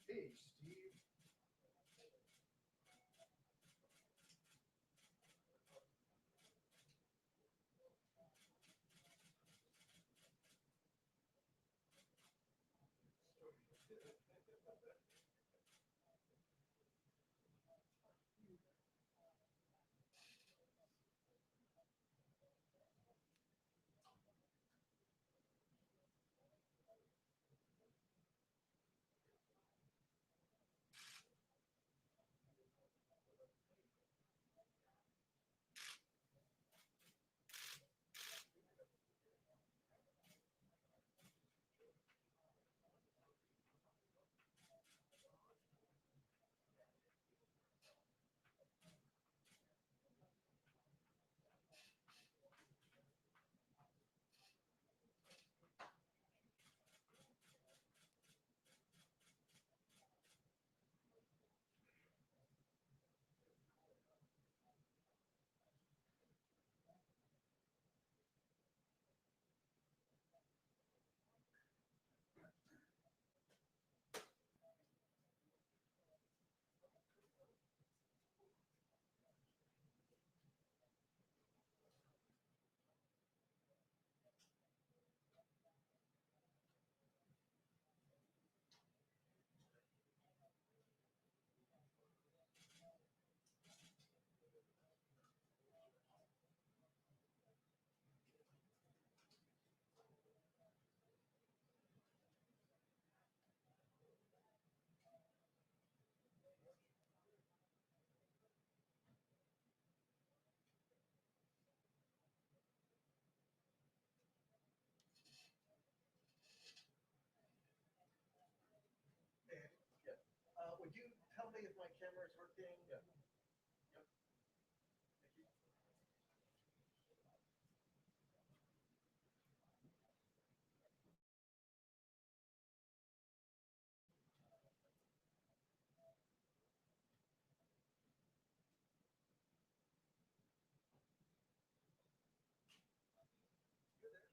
Hey, Steve. Hey, yeah. Would you tell me if my camera is working? Yeah. Yep. Thank you. You there?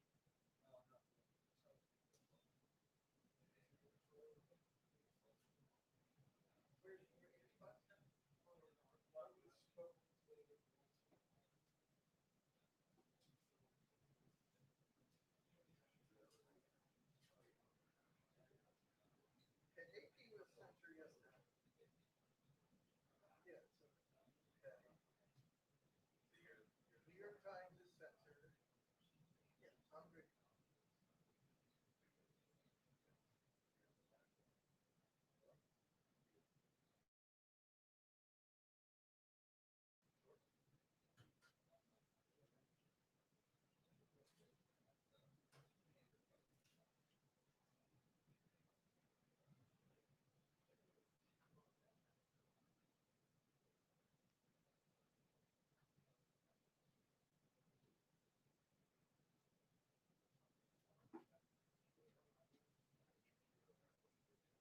No. Where's your spot? Okay, AP was sent through yesterday. Yeah. So, New York Times is censored. Yeah, I'm good.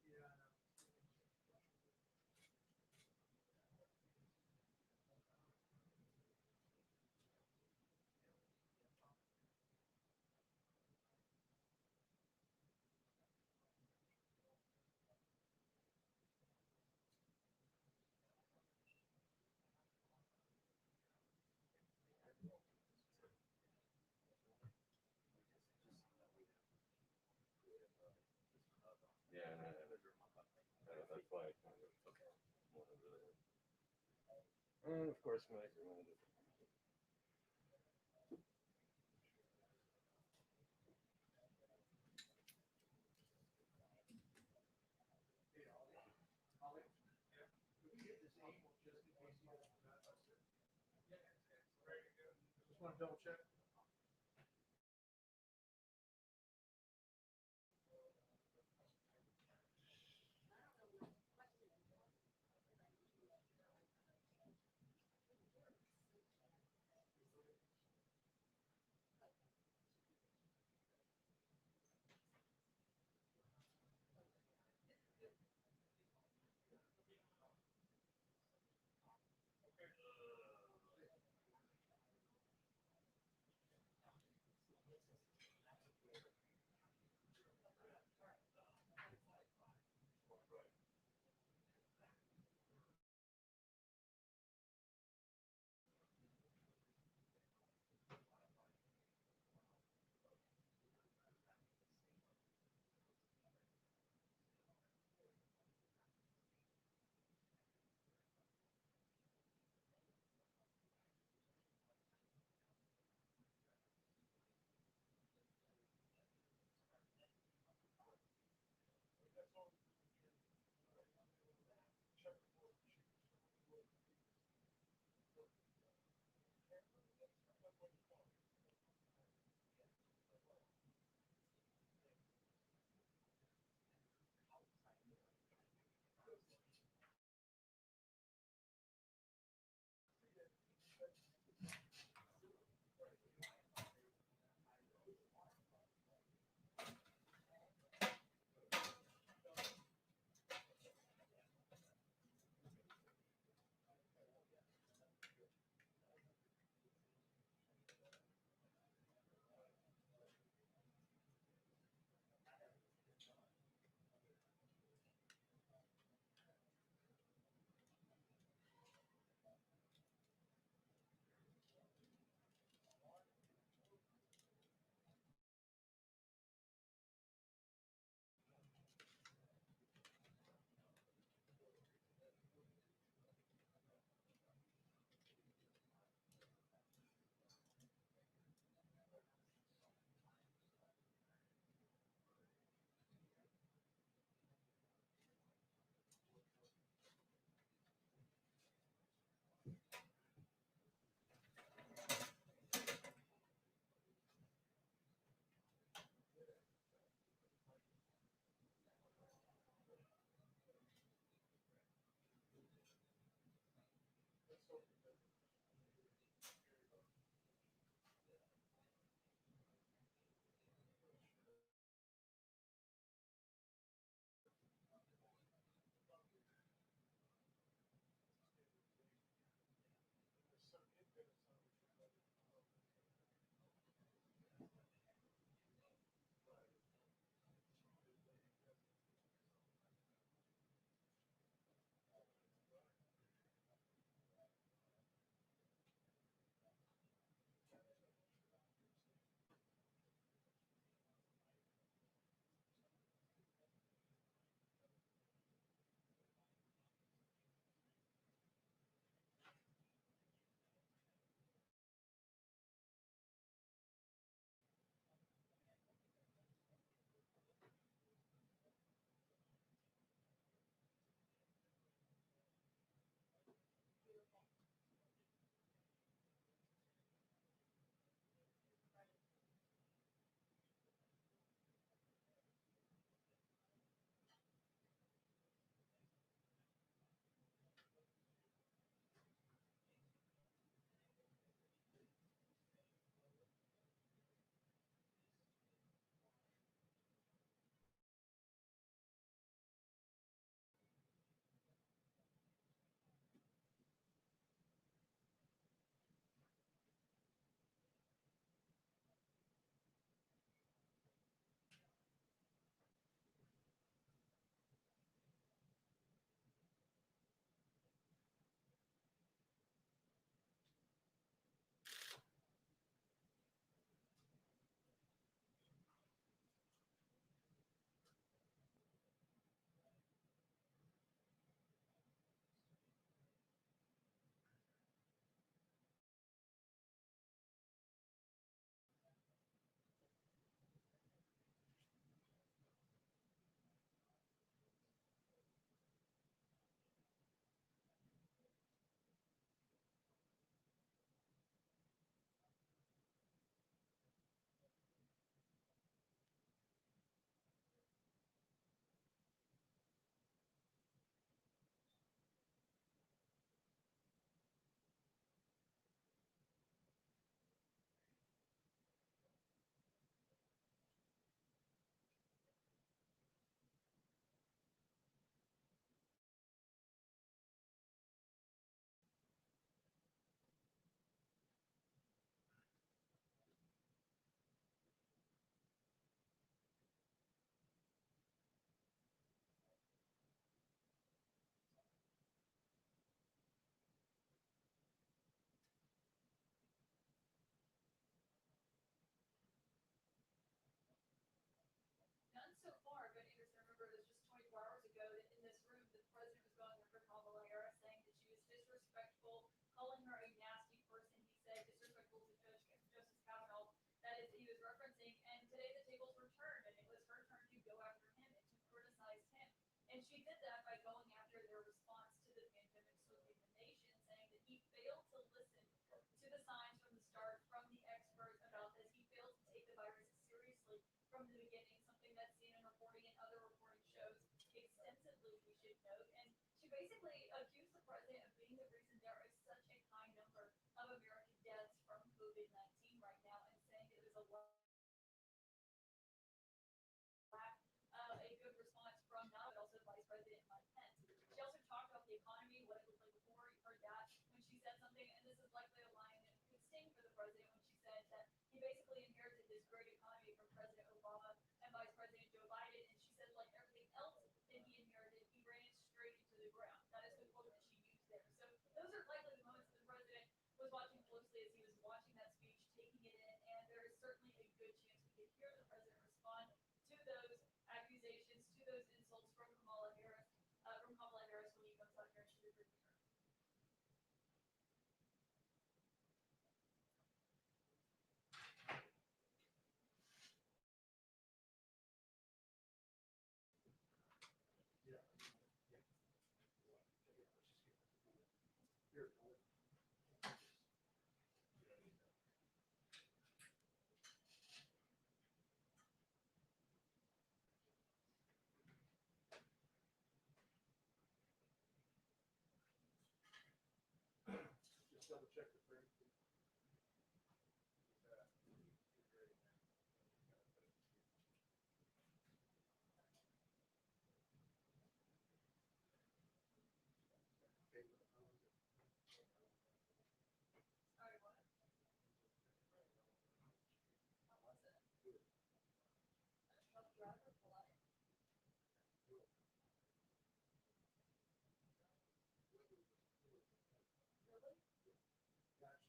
Yeah, I know. Yeah, no, that's why I kind of wanted to. And of course, Mike reminded. Hey, Ollie. Could we get this email just in case you guys forgot about it? Yeah, it's ready to go. Just want to double check. this is likely a line that could sting for the president when she said that he basically inherited this great economy from President Obama and Vice President Joe Biden, and she said like everything else that he inherited, he ran it straight into the ground. That is the quote that she used there. So those are likely the moments that the president was watching closely as he was watching that speech, taking it in, and there is certainly a good chance we could hear the president respond to those accusations, to those insults from Kamala Harris when he comes out here and she agrees with her. Yeah. Here. Just double check the print. Sorry, what? How was it? A truck driver polite. Really? Gotcha.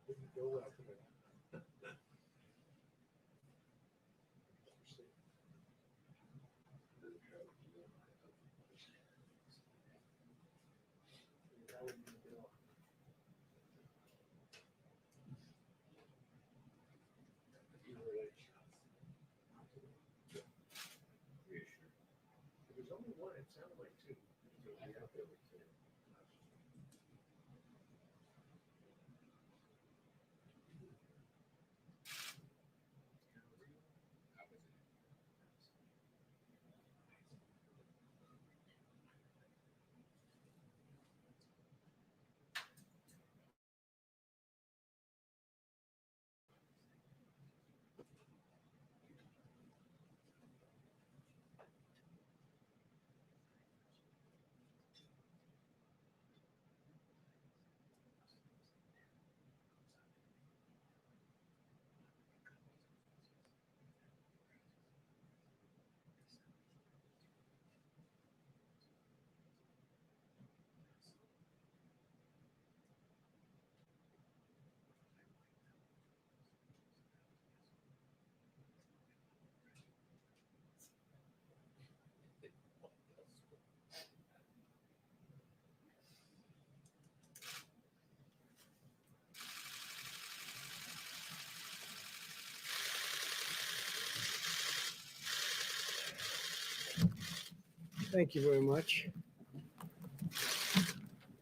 Didn't go well today. How are you gonna get on? If there's only one, it sounded like two. Thank you very much.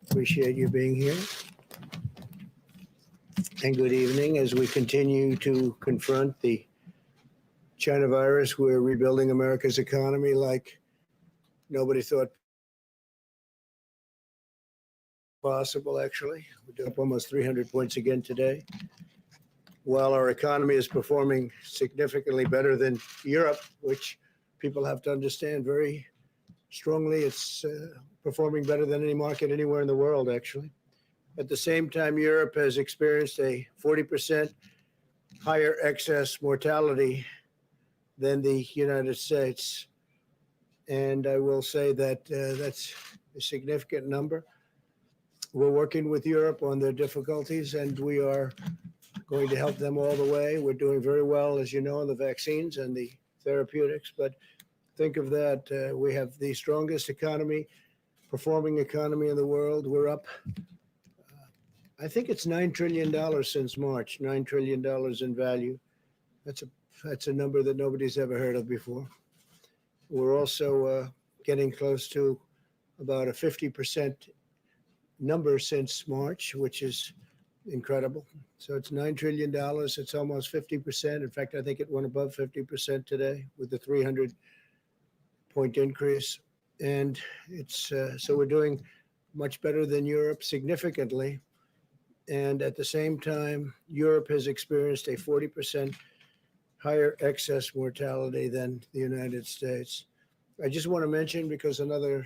Appreciate you being here. And good evening. As we continue to confront the China virus, we're rebuilding America's economy like nobody thought possible, actually. We're up almost 300 points again today. While our economy is performing significantly better than Europe, which people have to understand very strongly, it's performing better than any market anywhere in the world, actually. At the same time, Europe has experienced a 40% higher excess mortality than the United States. And I will say that that's a significant number. We're working with Europe on their difficulties, and we are going to help them all the way. We're doing very well, as you know, on the vaccines and the therapeutics. But think of that. We have the strongest economy, performing economy in the world. We're up, I think it's $9 trillion since March, $9 trillion in value. That's a number that nobody's ever heard of before. We're also getting close to about a 50% number since March, which is incredible. So it's $9 trillion. It's almost 50%. In fact, I think it went above 50% today with the 300-point increase. And it's so we're doing much better than Europe significantly. And at the same time, Europe has experienced a 40% higher excess mortality than the United States. I just want to mention, because another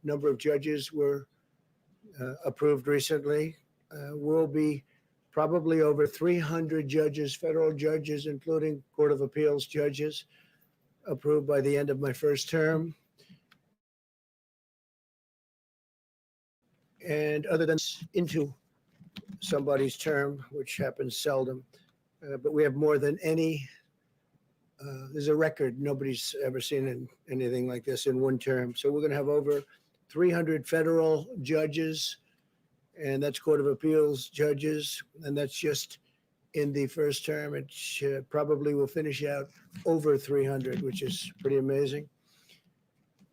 number of judges were approved recently, will be probably over 300 judges, federal judges, including Court of Appeals judges, approved by the end of my first term. And other than into somebody's term, which happens seldom, but we have more than any. There's a record. Nobody's ever seen anything like this in one term. So we're going to have over 300 federal judges, and that's Court of Appeals judges, and that's just in the first term. It probably will finish out over 300, which is pretty amazing.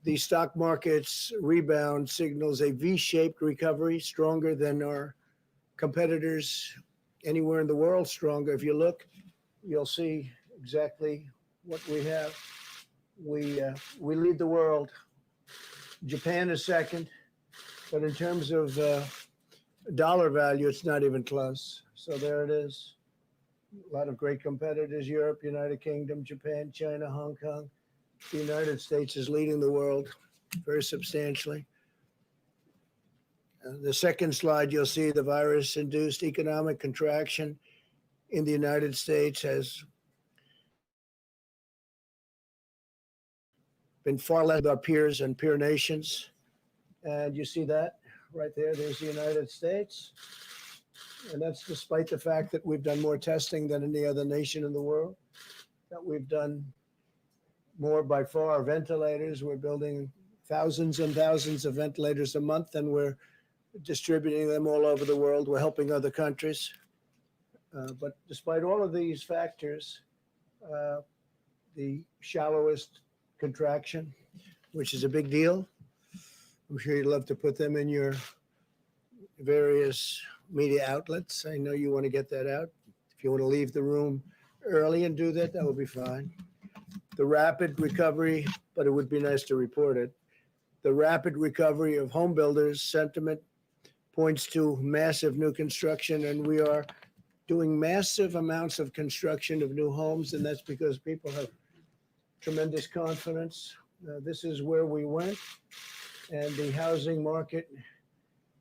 The stock market's rebound signals a V-shaped recovery, stronger than our competitors anywhere in the world, stronger. If you look, you'll see exactly what we have. We lead the world. Japan is second, but in terms of dollar value, it's not even close. So there it is. A lot of great competitors: Europe, United Kingdom, Japan, China, Hong Kong. The United States is leading the world very substantially. The second slide, you'll see the virus-induced economic contraction in the United States has been far less than our peers and peer nations. And you see that right there. There's the United States. And that's despite the fact that we've done more testing than any other nation in the world, that we've done more by far ventilators. We're building thousands and thousands of ventilators a month, and we're distributing them all over the world. We're helping other countries. But despite all of these factors, the shallowest contraction, which is a big deal. I'm sure you'd love to put them in your various media outlets. I know you want to get that out. If you want to leave the room early and do that, that would be fine. The rapid recovery, but it would be nice to report it. The rapid recovery of home builders sentiment points to massive new construction, and we are doing massive amounts of construction of new homes, and that's because people have tremendous confidence. This is where we went, and the housing market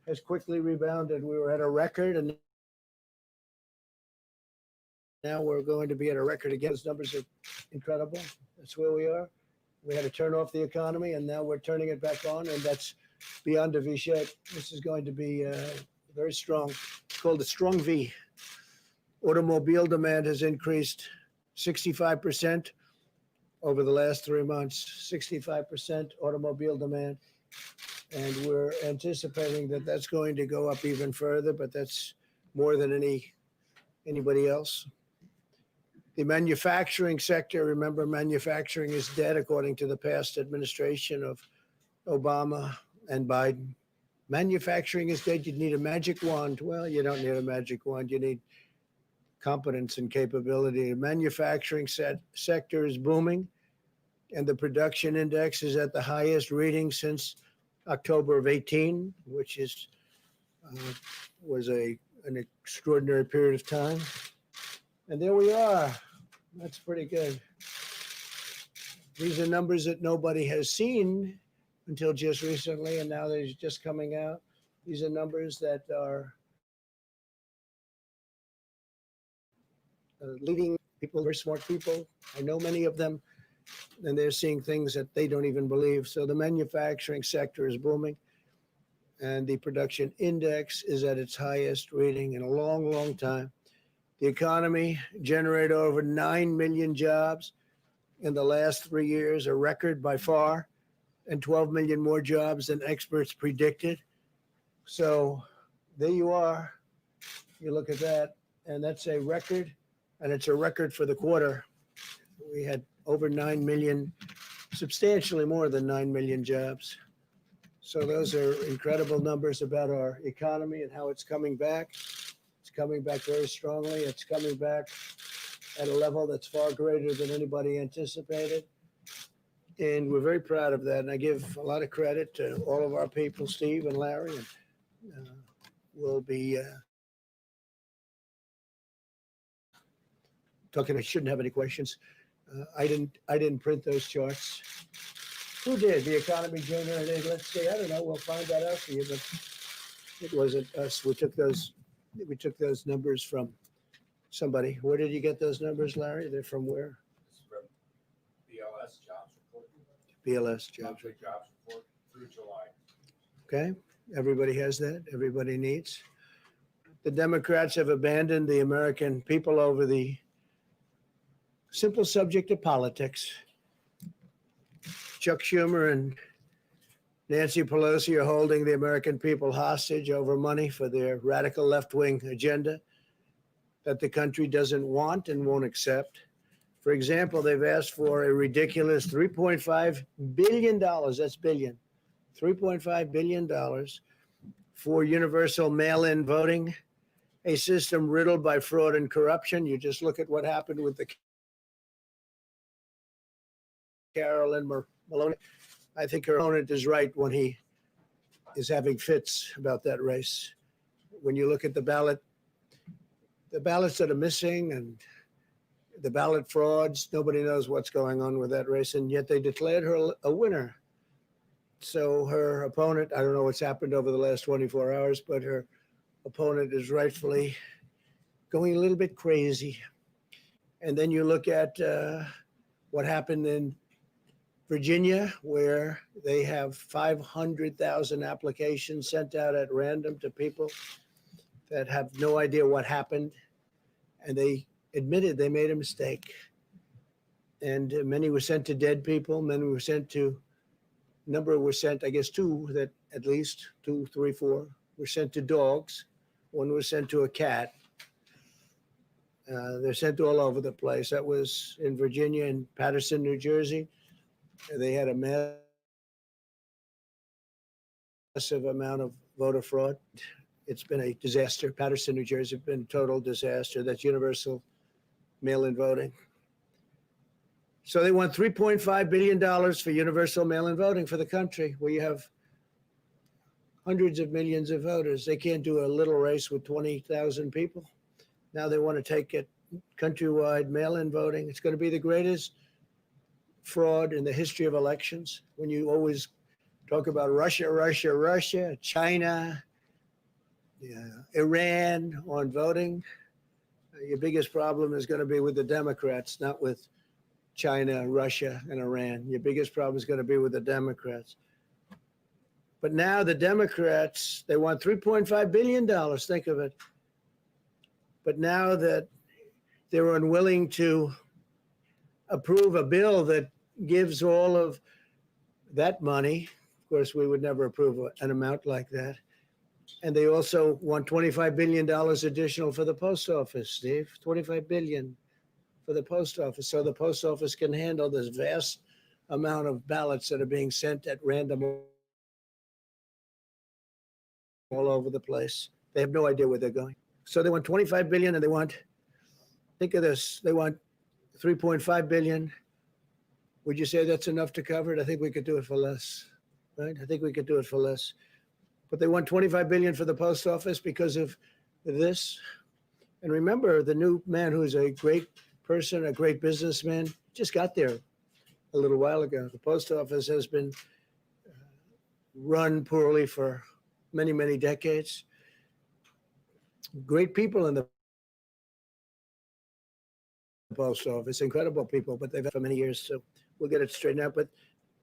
has quickly rebounded. We were at a record, and now we're going to be at a record again. Those numbers are incredible. That's where we are. We had to turn off the economy, and now we're turning it back on, and that's beyond a V shape. This is going to be very strong. It's called a strong V. Automobile demand has increased 65% over the last 3 months, 65% automobile demand. And we're anticipating that that's going to go up even further, but that's more than anybody else. The manufacturing sector, remember, manufacturing is dead according to the past administration of Obama and Biden. Manufacturing is dead. You need a magic wand. Well, you don't need a magic wand. You need competence and capability. The manufacturing sector is booming, and the production index is at the highest reading since October of 18, which is was an extraordinary period of time. And there we are. That's pretty good. These are numbers that nobody has seen until just recently, and now they're just coming out. These are numbers that are leading people, very smart people. I know many of them, and they're seeing things that they don't even believe. So the manufacturing sector is booming, and the production index is at its highest reading in a long, long time. The economy generated over 9 million jobs in the last 3 years, a record by far, and 12 million more jobs than experts predicted. So there you are. You look at that, and that's a record, and it's a record for the quarter. We had over 9 million, substantially more than 9 million jobs. So those are incredible numbers about our economy and how it's coming back. It's coming back very strongly. It's coming back at a level that's far greater than anybody anticipated. And we're very proud of that. And I give a lot of credit to all of our people, Steve and Larry, and we'll be talking. I shouldn't have any questions. I didn't print those charts. Who did? The economy generated, let's see, I don't know, we'll find that out for you, but it wasn't us. We took those numbers from somebody. Where did you get those numbers, Larry? They're from where? It's from BLS jobs report. BLS jobs. Monthly jobs report through July. Okay, everybody has that. Everybody needs. The Democrats have abandoned the American people over the simple subject of politics. Chuck Schumer and Nancy Pelosi are holding the American people hostage over money for their radical left-wing agenda that the country doesn't want and won't accept. For example, they've asked for a ridiculous $3.5 billion, that's billion, $3.5 billion for universal mail-in voting, a system riddled by fraud and corruption. You just look at what happened with the Carolyn Maloney. I think her opponent is right when he is having fits about that race. When you look at the ballots that are missing and the ballot frauds, nobody knows what's going on with that race, and yet they declared her a winner. So her opponent, I don't know what's happened over the last 24 hours, but her opponent is rightfully going a little bit crazy. And then you look at what happened in Virginia, where they have 500,000 applications sent out at random to people that have no idea what happened. And they admitted they made a mistake. And many were sent to dead people. Many were sent to, number were sent, I guess two, that at least 2, 3, 4 were sent to dogs. One was sent to a cat. They're sent all over the place. That was in Virginia and Paterson, New Jersey. They had a massive amount of voter fraud. It's been a disaster. Paterson, New Jersey, has been a total disaster. That's universal mail-in voting. So they want $3.5 billion for universal mail-in voting for the country, where you have hundreds of millions of voters. They can't do a little race with 20,000 people. Now they want to take it countrywide mail-in voting. It's going to be the greatest fraud in the history of elections. When you always talk about Russia, China, Iran on voting, your biggest problem is going to be with the Democrats, not with China, Russia, and Iran. Your biggest problem is going to be with the Democrats. But now the Democrats, they want $3.5 billion. Think of it. But now that they're unwilling to approve a bill that gives all of that money, of course, we would never approve an amount like that. And they also want $25 billion additional for the post office, Steve, $25 billion for the post office. So the post office can handle this vast amount of ballots that are being sent at random all over the place. They have no idea where they're going. So they want 25 billion and they want, think of this, they want 3.5 billion. Would you say that's enough to cover it? I think we could do it for less, right? I think we could do it for less. But they want 25 billion for the post office because of this. And remember, the new man who's a great person, a great businessman, just got there a little while ago. The post office has been run poorly for many, many decades. Great people in the post office, incredible people, but they've had for many years, so we'll get it straightened out. But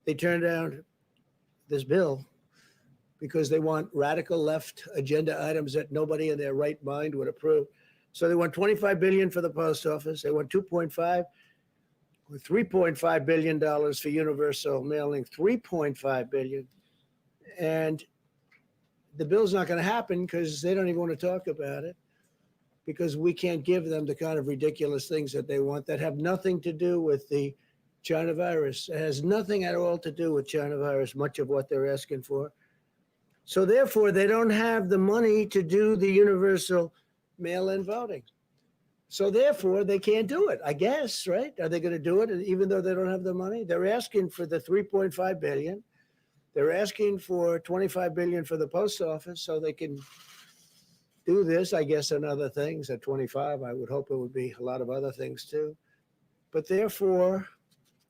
they turned down this bill because they want radical left agenda items that nobody in their right mind would approve. So they want 25 billion for the post office. They want 2.5 with $3.5 billion for universal mailing, 3.5 billion. And the bill's not going to happen because they don't even want to talk about it, because we can't give them the kind of ridiculous things that they want that have nothing to do with the China virus. It has nothing at all to do with China virus, much of what they're asking for. So therefore, they don't have the money to do the universal mail-in voting. So therefore, they can't do it, I guess, right? Are they going to do it even though they don't have the money? They're asking for the 3.5 billion. They're asking for 25 billion for the post office so they can do this, I guess, and other things. At 25, I would hope it would be a lot of other things too. But therefore,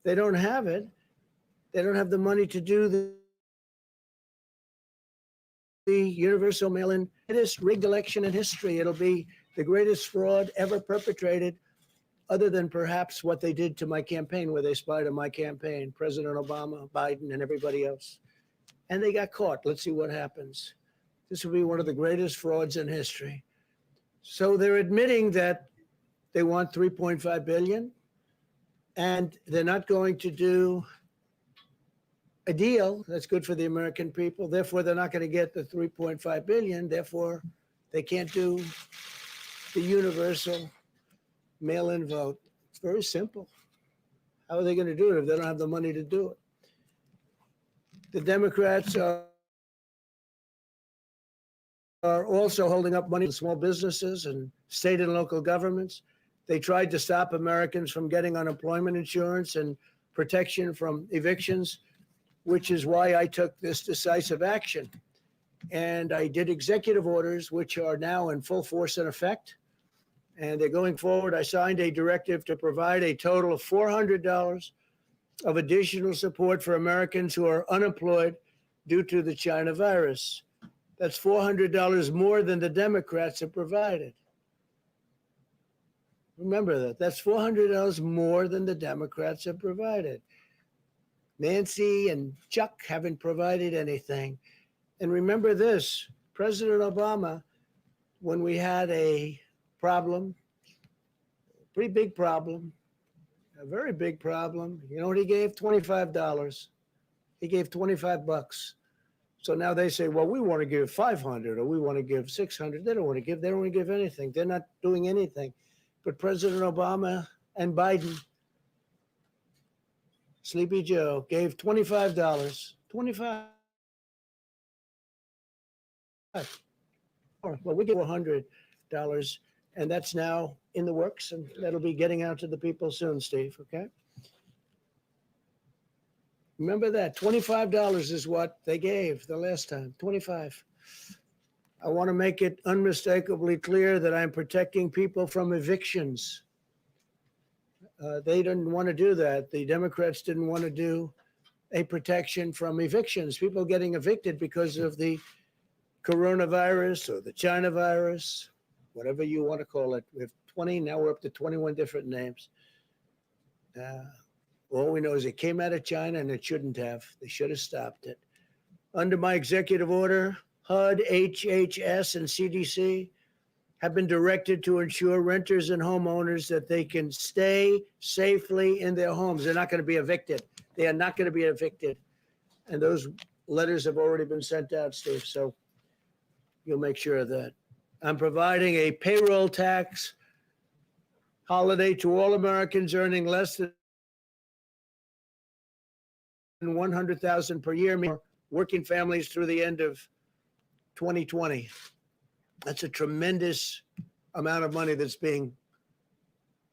they don't have it. They don't have the money to do the universal mail-in. It is rigged election in history. It'll be the greatest fraud ever perpetrated, other than perhaps what they did to my campaign, where they spied on my campaign, President Obama, Biden, and everybody else. And they got caught. Let's see what happens. This will be one of the greatest frauds in history. So they're admitting that they want 3.5 billion, and they're not going to do a deal that's good for the American people. Therefore, they're not going to get the 3.5 billion. Therefore, they can't do the universal mail-in vote. It's very simple. How are they going to do it if they don't have the money to do it? The Democrats are also holding up money to small businesses and state and local governments. They tried to stop Americans from getting unemployment insurance and protection from evictions, which is why I took this decisive action. And I did executive orders, which are now in full force and effect. And they're going forward. I signed a directive to provide a total of $400 of additional support for Americans who are unemployed due to the China virus. That's $400 more than the Democrats have provided. Remember that. That's $400 more than the Democrats have provided. Nancy and Chuck haven't provided anything. And remember this, President Obama, when we had a problem, a pretty big problem, a very big problem, you know what he gave? $25. He gave $25. So now they say, well, we want to give 500 or we want to give 600. They don't want to give anything. They're not doing anything. But President Obama and Biden, Sleepy Joe, gave $25. 25. Well, we give $100, and that's now in the works, and that'll be getting out to the people soon, Steve, okay? Remember that, $25 is what they gave the last time, 25. I want to make it unmistakably clear that I'm protecting people from evictions. They didn't want to do that. The Democrats didn't want to do a protection from evictions, people getting evicted because of the coronavirus or the China virus, whatever you want to call it. We have 20, now we're up to 21 different names. All we know is it came out of China and it shouldn't have. They should have stopped it. Under my executive order, HUD, HHS, and CDC have been directed to ensure renters and homeowners that they can stay safely in their homes. They're not going to be evicted. They are not going to be evicted. And those letters have already been sent out, Steve. So you'll make sure of that. I'm providing a payroll tax holiday to all Americans earning less than 100,000 per year, working families through the end of 2020. That's a tremendous amount of money that's being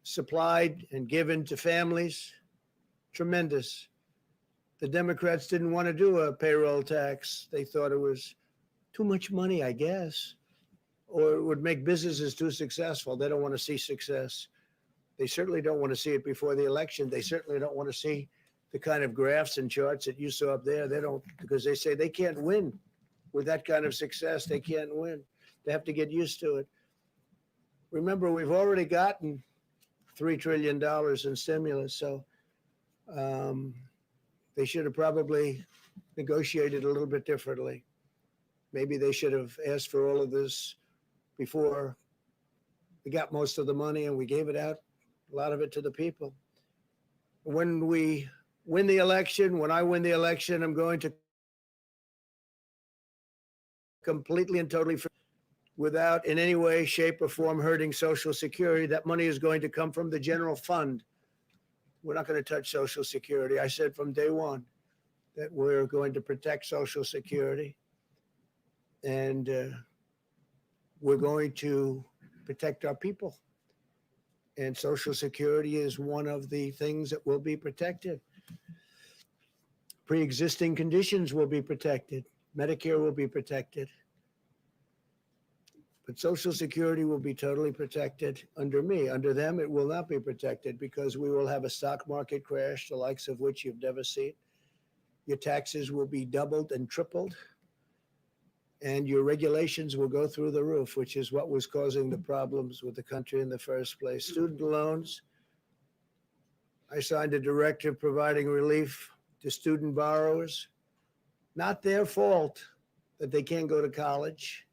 supplied and given to families. Tremendous. The Democrats didn't want to do a payroll tax. They thought it was too much money, I guess, or it would make businesses too successful. They don't want to see success. They certainly don't want to see it before the election. They certainly don't want to see the kind of graphs and charts that you saw up there. They don't, because they say they can't win with that kind of success. They can't win. They have to get used to it. Remember, we've already gotten $3 trillion in stimulus. So they should have probably negotiated a little bit differently. Maybe they should have asked for all of this before we got most of the money and we gave it out, a lot of it to the people. When we win the election, when I win the election, I'm going to completely and totally, without in any way, shape, or form hurting Social Security. That money is going to come from the general fund. We're not going to touch Social Security. I said from day one that we're going to protect Social Security, and we're going to protect our people. And Social Security is one of the things that will be protected. Pre-existing conditions will be protected. Medicare will be protected. But Social Security will be totally protected under me. Under them, it will not be protected because we will have a stock market crash, the likes of which you've never seen. Your taxes will be doubled and tripled. And your regulations will go through the roof, which is what was causing the problems with the country in the first place. Student loans. I signed a directive providing relief to student borrowers. Not their fault that they can't go to college.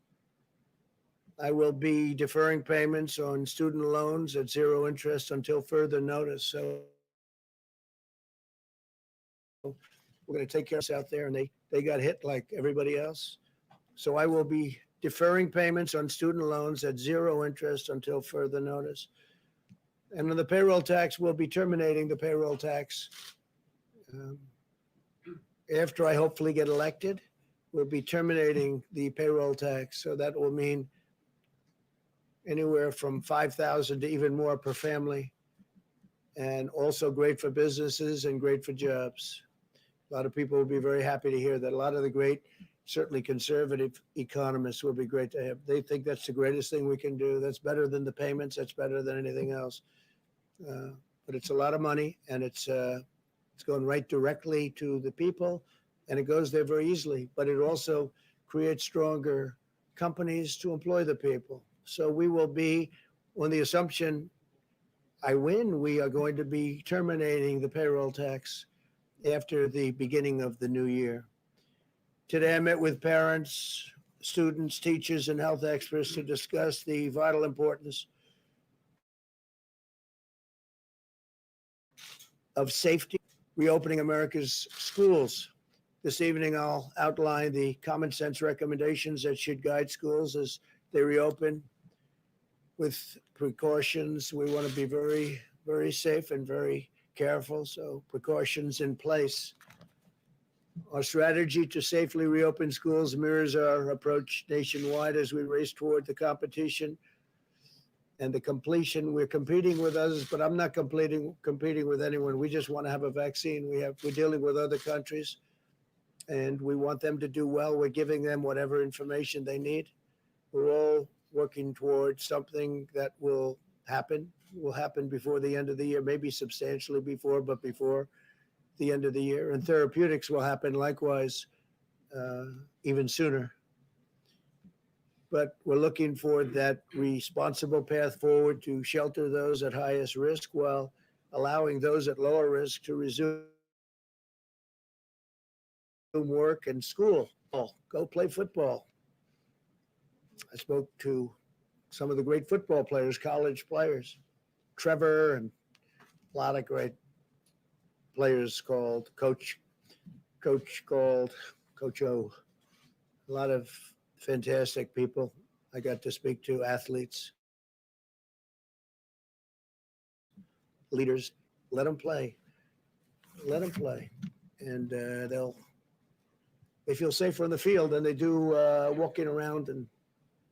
I will be deferring payments on student loans at zero interest until further notice. So we're going to take care of us out there, and they got hit like everybody else. So I will be deferring payments on student loans at zero interest until further notice. And on the payroll tax, we'll be terminating the payroll tax after I hopefully get elected. We'll be terminating the payroll tax. So that will mean anywhere from $5,000 to even more per family, and also great for businesses and great for jobs. A lot of people will be very happy to hear that. A lot of the great, certainly conservative economists will be great to have. They think that's the greatest thing we can do. That's better than the payments. That's better than anything else. But it's a lot of money, and it's going right directly to the people, and it goes there very easily. But it also creates stronger companies to employ the people. So we will be, on the assumption I win, we are going to be terminating the payroll tax after the beginning of the new year. Today I met with parents, students, teachers, and health experts to discuss the vital importance of safety, reopening America's schools. This evening I'll outline the common sense recommendations that should guide schools as they reopen. With precautions, we want to be very, very safe and very careful. So precautions in place. Our strategy to safely reopen schools mirrors our approach nationwide as we race toward the competition and the completion. We're competing with others, but I'm not competing with anyone. We just want to have a vaccine. We're dealing with other countries, and we want them to do well. We're giving them whatever information they need. We're all working towards something that will happen before the end of the year, maybe substantially before, but before the end of the year. And therapeutics will happen likewise even sooner. But we're looking for that responsible path forward to shelter those at highest risk while allowing those at lower risk to resume work and school. Go play football. I spoke to some of the great football players, college players, Trevor, and a lot of great players called Coach O. A lot of fantastic people I got to speak to, athletes, leaders. Let them play. and they feel safer on the field than they do walking around and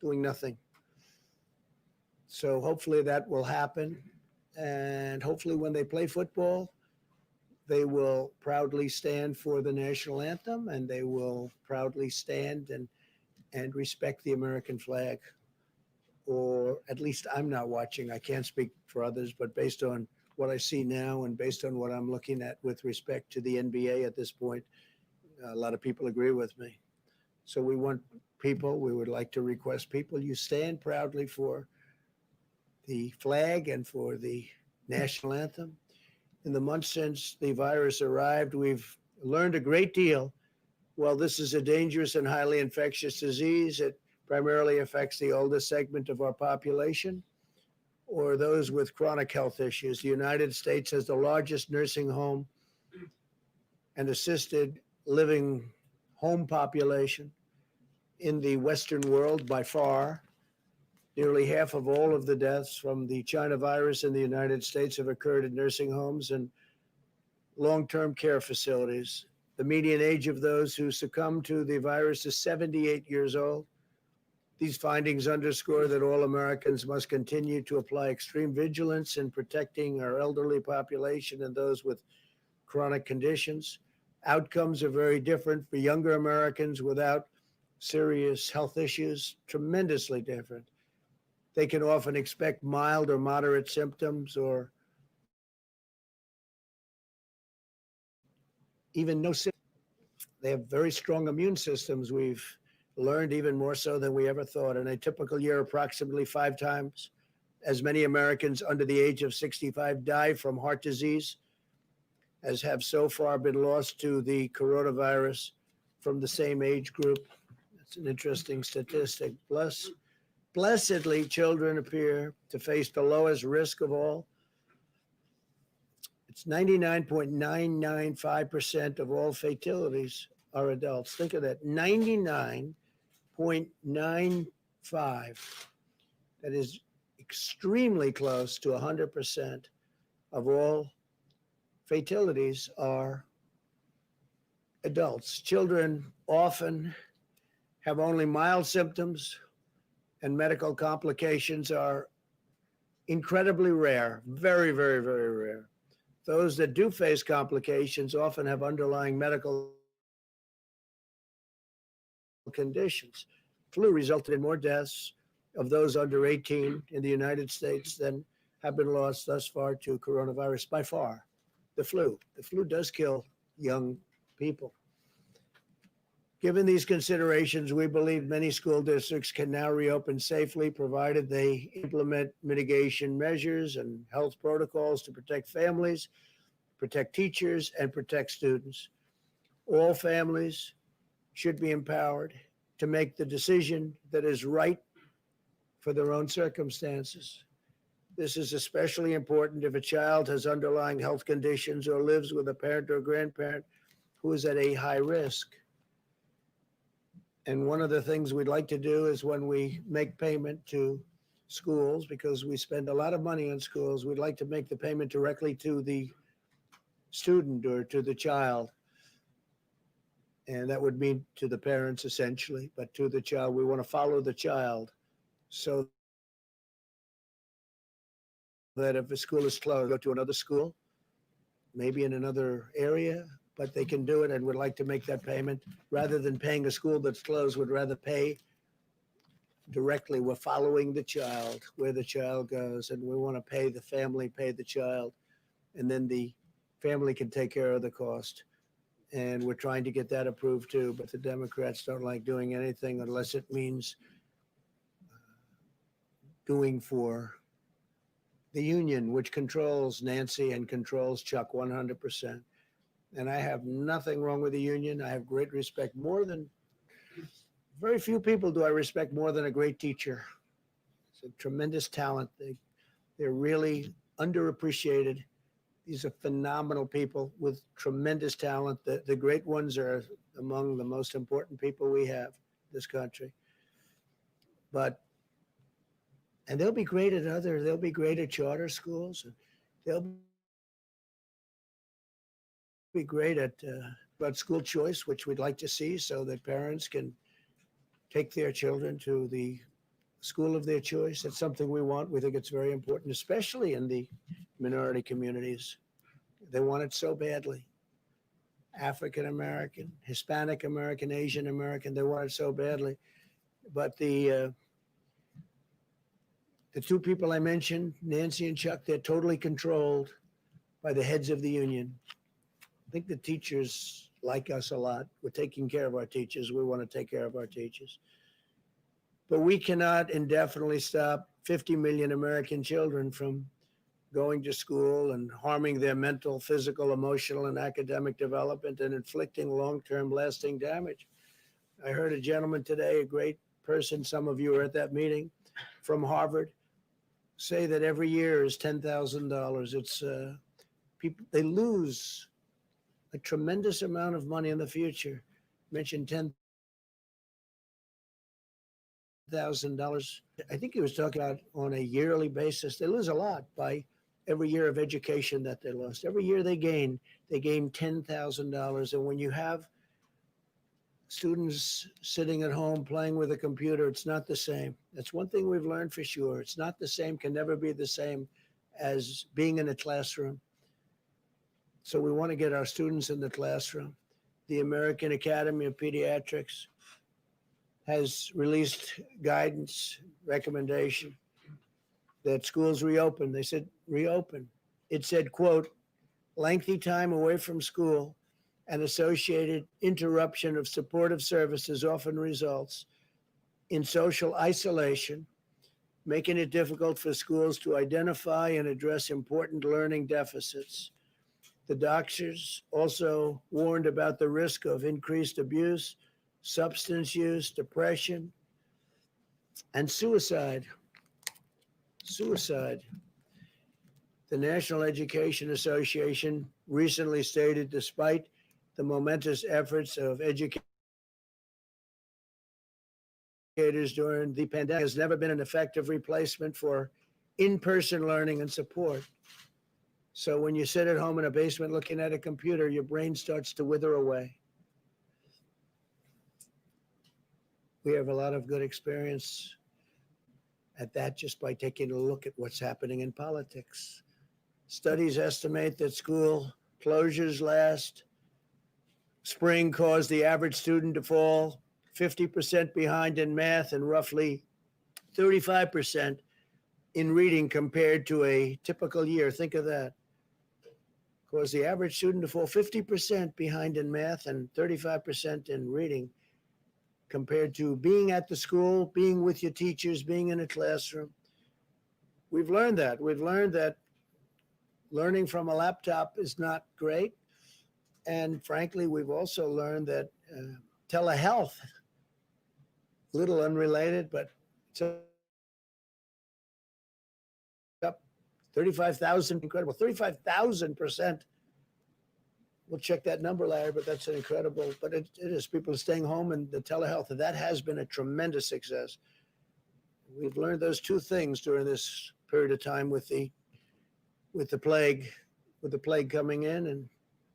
doing nothing. So hopefully that will happen, and hopefully when they play football, they will proudly stand for the national anthem, and they will proudly stand and respect the American flag. Or at least I'm not watching. I can't speak for others, but based on what I see now and based on what I'm looking at with respect to the NBA at this point, a lot of people agree with me. So we would like to request people, you stand proudly for the flag and for the national anthem. In the months since the virus arrived, we've learned a great deal. While this is a dangerous and highly infectious disease, it primarily affects the oldest segment of our population or those with chronic health issues. The United States has the largest nursing home and assisted living home population in the Western world by far. Nearly half of all of the deaths from the China virus in the United States have occurred in nursing homes and long-term care facilities. The median age of those who succumb to the virus is 78 years old. These findings underscore that all Americans must continue to apply extreme vigilance in protecting our elderly population and those with chronic conditions. Outcomes are very different for younger Americans without serious health issues, tremendously different. They can often expect mild or moderate symptoms or even no symptoms. They have very strong immune systems. We've learned even more so than we ever thought. In a typical year, approximately 5 times as many Americans under the age of 65 die from heart disease as have so far been lost to the coronavirus from the same age group. That's an interesting statistic. Blessedly, children appear to face the lowest risk of all. It's 99.995% of all fatalities are adults. Think of that, 99.95. That is extremely close to 100% of all fatalities are adults. Children often have only mild symptoms, and medical complications are incredibly rare, very, very, very rare. Those that do face complications often have underlying medical conditions. Flu resulted in more deaths of those under 18 in the United States than have been lost thus far to coronavirus by far. The flu does kill young people. Given these considerations, we believe many school districts can now reopen safely, provided they implement mitigation measures and health protocols to protect families, protect teachers, and protect students. All families should be empowered to make the decision that is right for their own circumstances. This is especially important if a child has underlying health conditions or lives with a parent or grandparent who is at a high risk. And one of the things we'd like to do is when we make payment to schools, because we spend a lot of money on schools, we'd like to make the payment directly to the student or to the child. And that would mean to the parents essentially, but to the child. We want to follow the child so that if a school is closed, go to another school, maybe in another area, but they can do it and would like to make that payment rather than paying a school that's closed, would rather pay directly. We're following the child, where the child goes, and we want to pay the family, pay the child, and then the family can take care of the cost. And we're trying to get that approved too, but the Democrats don't like doing anything unless it means doing for the union, which controls Nancy and controls Chuck 100%. And I have nothing wrong with the union. I have great respect. Very few people do I respect more than a great teacher. It's a tremendous talent. They're really underappreciated. These are phenomenal people with tremendous talent. The great ones are among the most important people we have in this country. And they'll be great at charter schools. They'll be great at about school choice, which we'd like to see so that parents can take their children to the school of their choice. That's something we want. We think it's very important, especially in the minority communities. They want it so badly. African American, Hispanic American, Asian American, they want it so badly. But the two people I mentioned, Nancy and Chuck, they're totally controlled by the heads of the union. I think the teachers like us a lot. We're taking care of our teachers. We want to take care of our teachers. But we cannot indefinitely stop 50 million American children from going to school and harming their mental, physical, emotional, and academic development and inflicting long-term lasting damage. I heard a gentleman today, a great person, some of you were at that meeting, from Harvard, say that every year is $10,000. It's people, they lose a tremendous amount of money in the future. Mentioned $10,000. I think he was talking about on a yearly basis. They lose a lot by every year of education that they lost. Every year they gain $10,000. And when you have students sitting at home playing with a computer, it's not the same. That's one thing we've learned for sure. It's not the same, can never be the same as being in a classroom. So we want to get our students in the classroom. The American Academy of Pediatrics has released guidance, recommendation that schools reopen. They said reopen. It said, quote, lengthy time away from school and associated interruption of supportive services often results in social isolation, making it difficult for schools to identify and address important learning deficits. The doctors also warned about the risk of increased abuse, substance use, depression, and suicide. Suicide. The National Education Association recently stated, despite the momentous efforts of educators during the pandemic, has never been an effective replacement for in-person learning and support. So when you sit at home in a basement looking at a computer, your brain starts to wither away. We have a lot of good experience at that just by taking a look at what's happening in politics. Studies estimate that school closures last spring caused the average student to fall 50% behind in math and roughly 35% in reading compared to a typical year. Think of that. Caused the average student to fall 50% behind in math and 35% in reading compared to being at the school, being with your teachers, being in a classroom. We've learned that. We've learned that learning from a laptop is not great. And frankly, we've also learned that telehealth, little unrelated, but it's up 35,000, incredible, 35,000%. We'll check that number, Larry, but that's an incredible, but it is. People are staying home and the telehealth, and that has been a tremendous success. We've learned those two things during this period of time with the plague coming in, and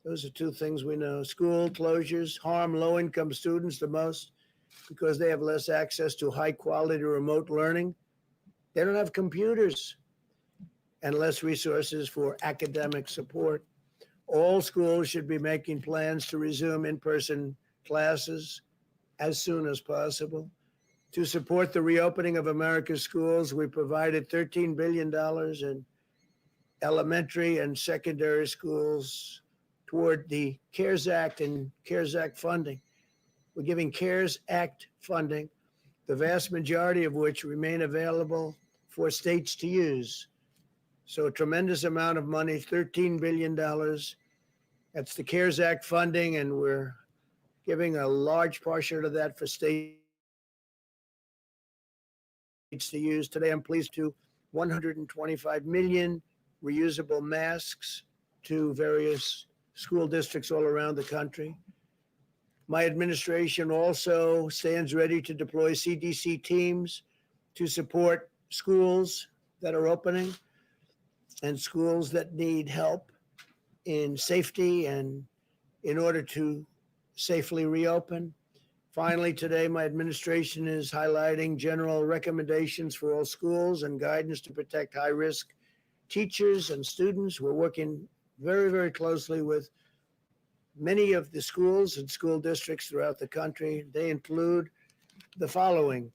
those are two things we know. School closures harm low-income students the most because they have less access to high-quality remote learning. They don't have computers and less resources for academic support. All schools should be making plans to resume in-person classes as soon as possible. To support the reopening of America's schools, we provided $13 billion in elementary and secondary schools toward the CARES Act and CARES Act funding. We're giving CARES Act funding, the vast majority of which remain available for states to use. So a tremendous amount of money, $13 billion. That's the CARES Act funding, and we're giving a large portion of that for states to use. Today, I'm pleased to 125 million reusable masks to various school districts all around the country. My administration also stands ready to deploy CDC teams to support schools that are opening and schools that need help in safety and in order to safely reopen. Finally, today, my administration is highlighting general recommendations for all schools and guidance to protect high-risk teachers and students. We're working very, very closely with many of the schools and school districts throughout the country. They include the following: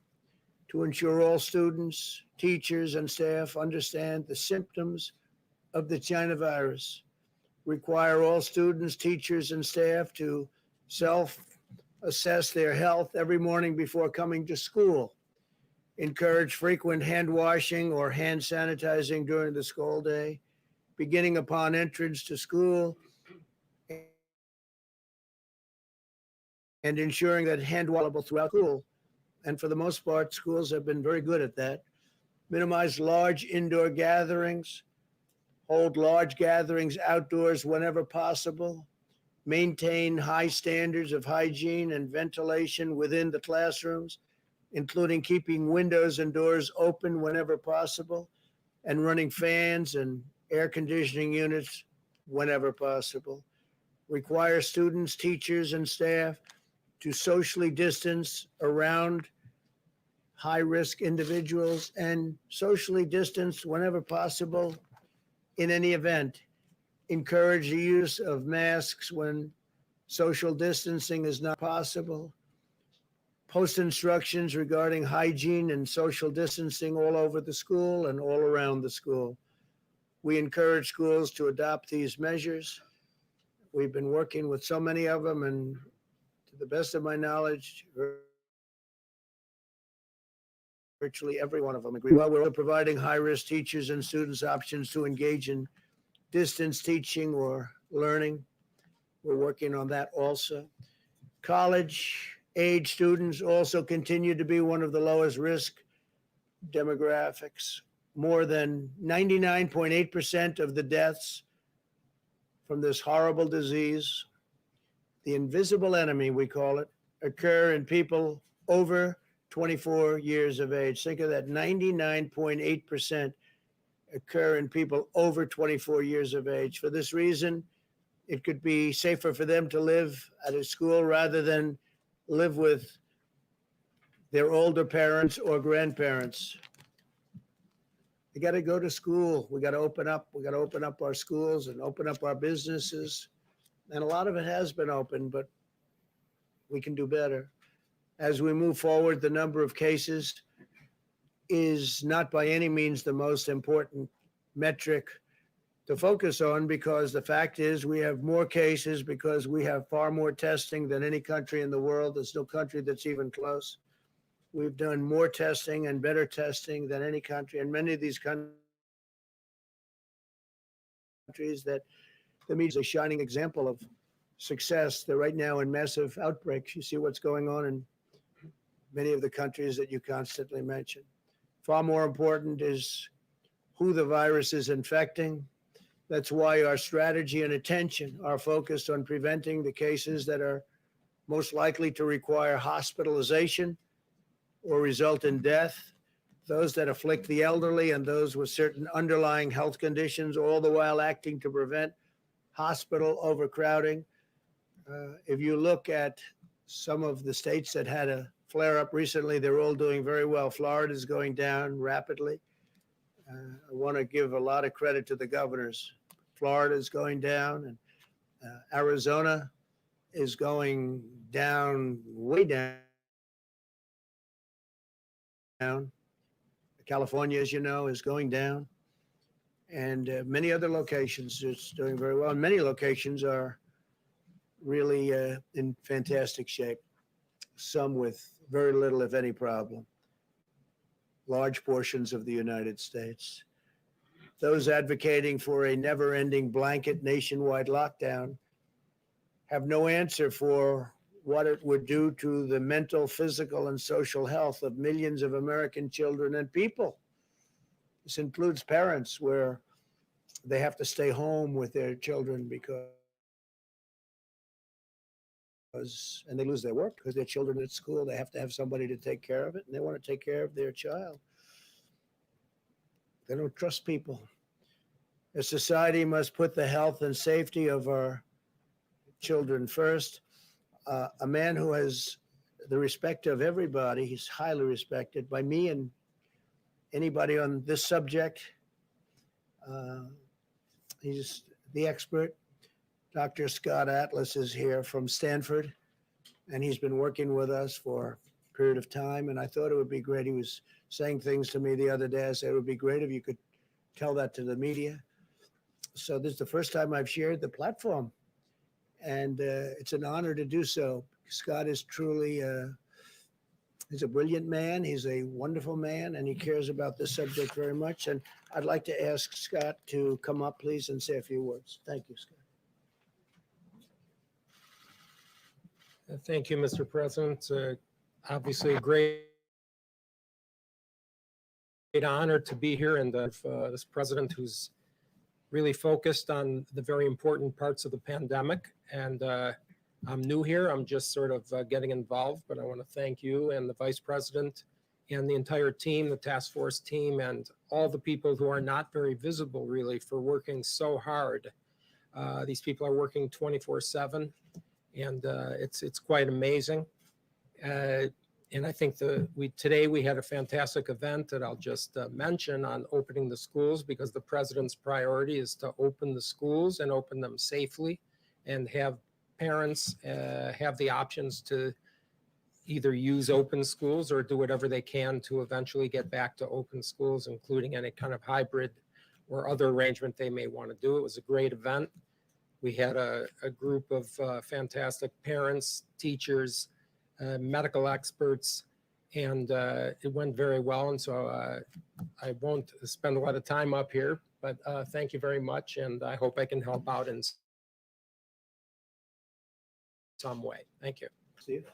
to ensure all students, teachers, and staff understand the symptoms of the China virus, require all students, teachers, and staff to self-assess their health every morning before coming to school, encourage frequent hand washing or hand sanitizing during the school day, beginning upon entrance to school, and ensuring that hand washable throughout school. And for the most part, schools have been very good at that. Minimize large indoor gatherings, hold large gatherings outdoors whenever possible, maintain high standards of hygiene and ventilation within the classrooms, including keeping windows and doors open whenever possible, and running fans and air conditioning units whenever possible. Require students, teachers, and staff to socially distance around high-risk individuals and socially distance whenever possible in any event. Encourage the use of masks when social distancing is not possible. Post instructions regarding hygiene and social distancing all over the school and all around the school. We encourage schools to adopt these measures. We've been working with so many of them, and to the best of my knowledge, virtually every one of them agree. Well, we're providing high-risk teachers and students options to engage in distance teaching or learning. We're working on that also. College-age students also continue to be one of the lowest risk demographics. More than 99.8% of the deaths from this horrible disease, the invisible enemy, we call it, occur in people over 24 years of age. Think of that, 99.8% occur in people over 24 years of age. For this reason, it could be safer for them to live at a school rather than live with their older parents or grandparents. We got to go to school. We got to open up. We got to open up our schools and open up our businesses. And a lot of it has been open, but we can do better. As we move forward, the number of cases is not by any means the most important metric to focus on, because the fact is we have more cases because we have far more testing than any country in the world. There's no country that's even close. We've done more testing and better testing than any country, and many of these countries that the media is a shining example of success. They're right now in massive outbreaks. You see what's going on in many of the countries that you constantly mention. Far more important is who the virus is infecting. That's why our strategy and attention are focused on preventing the cases that are most likely to require hospitalization or result in death, those that afflict the elderly and those with certain underlying health conditions, all the while acting to prevent hospital overcrowding. If you look at some of the states that had a flare-up recently, they're all doing very well. Florida is going down rapidly. I want to give a lot of credit to the governors. Florida is going down, and Arizona is going down, way down. California, as you know, is going down. And many other locations is doing very well. And many locations are really in fantastic shape. Some with very little, if any, problem. Large portions of the United States. Those advocating for a never-ending blanket nationwide lockdown have no answer for what it would do to the mental, physical, and social health of millions of American children and people. This includes parents where they have to stay home with their children because and they lose their work because their children at school, they have to have somebody to take care of it, and they want to take care of their child. They don't trust people. A society must put the health and safety of our children first, a man who has the respect of everybody. He's highly respected by me and anybody on this subject. He's the expert. Dr. Scott Atlas is here from Stanford, and he's been working with us for a period of time. And I thought it would be great. He was saying things to me the other day. I said it would be great if you could tell that to the media. So this is the first time I've shared the platform, and it's an honor to do so. Scott is truly, he's a brilliant man. He's a wonderful man, and he cares about this subject very much. And I'd like to ask Scott to come up, please, and say a few words. Thank you, Scott. Thank you, Mr. President. Obviously, a great honor to be here, and this president who's really focused on the very important parts of the pandemic. And I'm new here. I'm just sort of getting involved, but I want to thank you and the vice president and the entire team, the task force team, and all the people who are not very visible, really, for working so hard. These people are working 24/7. And it's quite amazing. And I think today we had a fantastic event that I'll just mention on opening the schools, because the president's priority is to open the schools and open them safely and have parents have the options to either use open schools or do whatever they can to eventually get back to open schools, including any kind of hybrid or other arrangement they may want to do. It was a great event. We had a group of fantastic parents, teachers, medical experts, and it went very well. And so I won't spend a lot of time up here, but thank you very much. And I hope I can help out in some way. Thank you. Steve?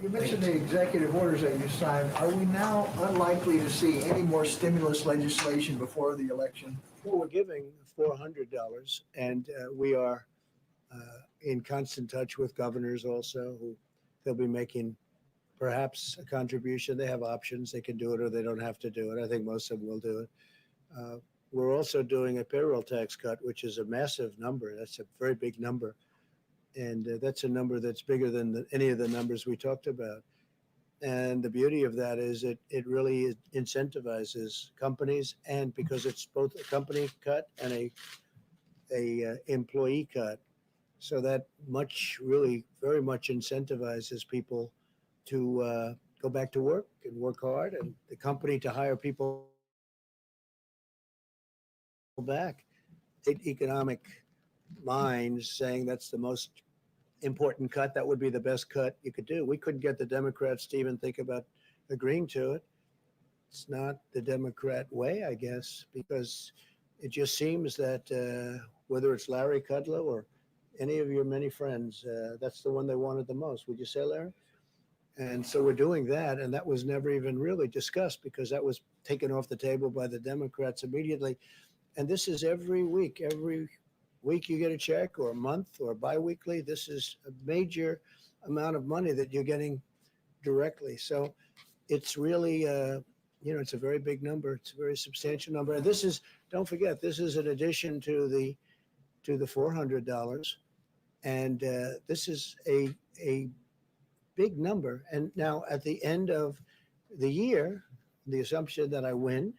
You mentioned the executive orders that you signed. Are we now unlikely to see any more stimulus legislation before the election? Well, we're giving $400, and we are in constant touch with governors also, who they'll be making perhaps a contribution. They have options. They can do it or they don't have to do it. I think most of them will do it. We're also doing a payroll tax cut, which is a massive number. That's a very big number. And that's a number that's bigger than any of the numbers we talked about. And the beauty of that is it really incentivizes companies, and because it's both a company cut and a employee cut, so that really very much incentivizes people to go back to work and work hard, and the company to hire people back. Economic minds saying that's the most important cut. That would be the best cut you could do. We couldn't get the Democrats to even think about agreeing to it. It's not the Democrat way, I guess, because it just seems that whether it's Larry Kudlow or any of your many friends, that's the one they wanted the most. Would you say, Larry? And so we're doing that, and that was never even really discussed because that was taken off the table by the Democrats immediately. And this is every week you get a check, or a month, or biweekly. This is a major amount of money that you're getting directly. So it's really, it's a very big number. It's a very substantial number. And this is, don't forget, this is in addition to the $400. And this is a big number. And now at the end of the year, the assumption that I win,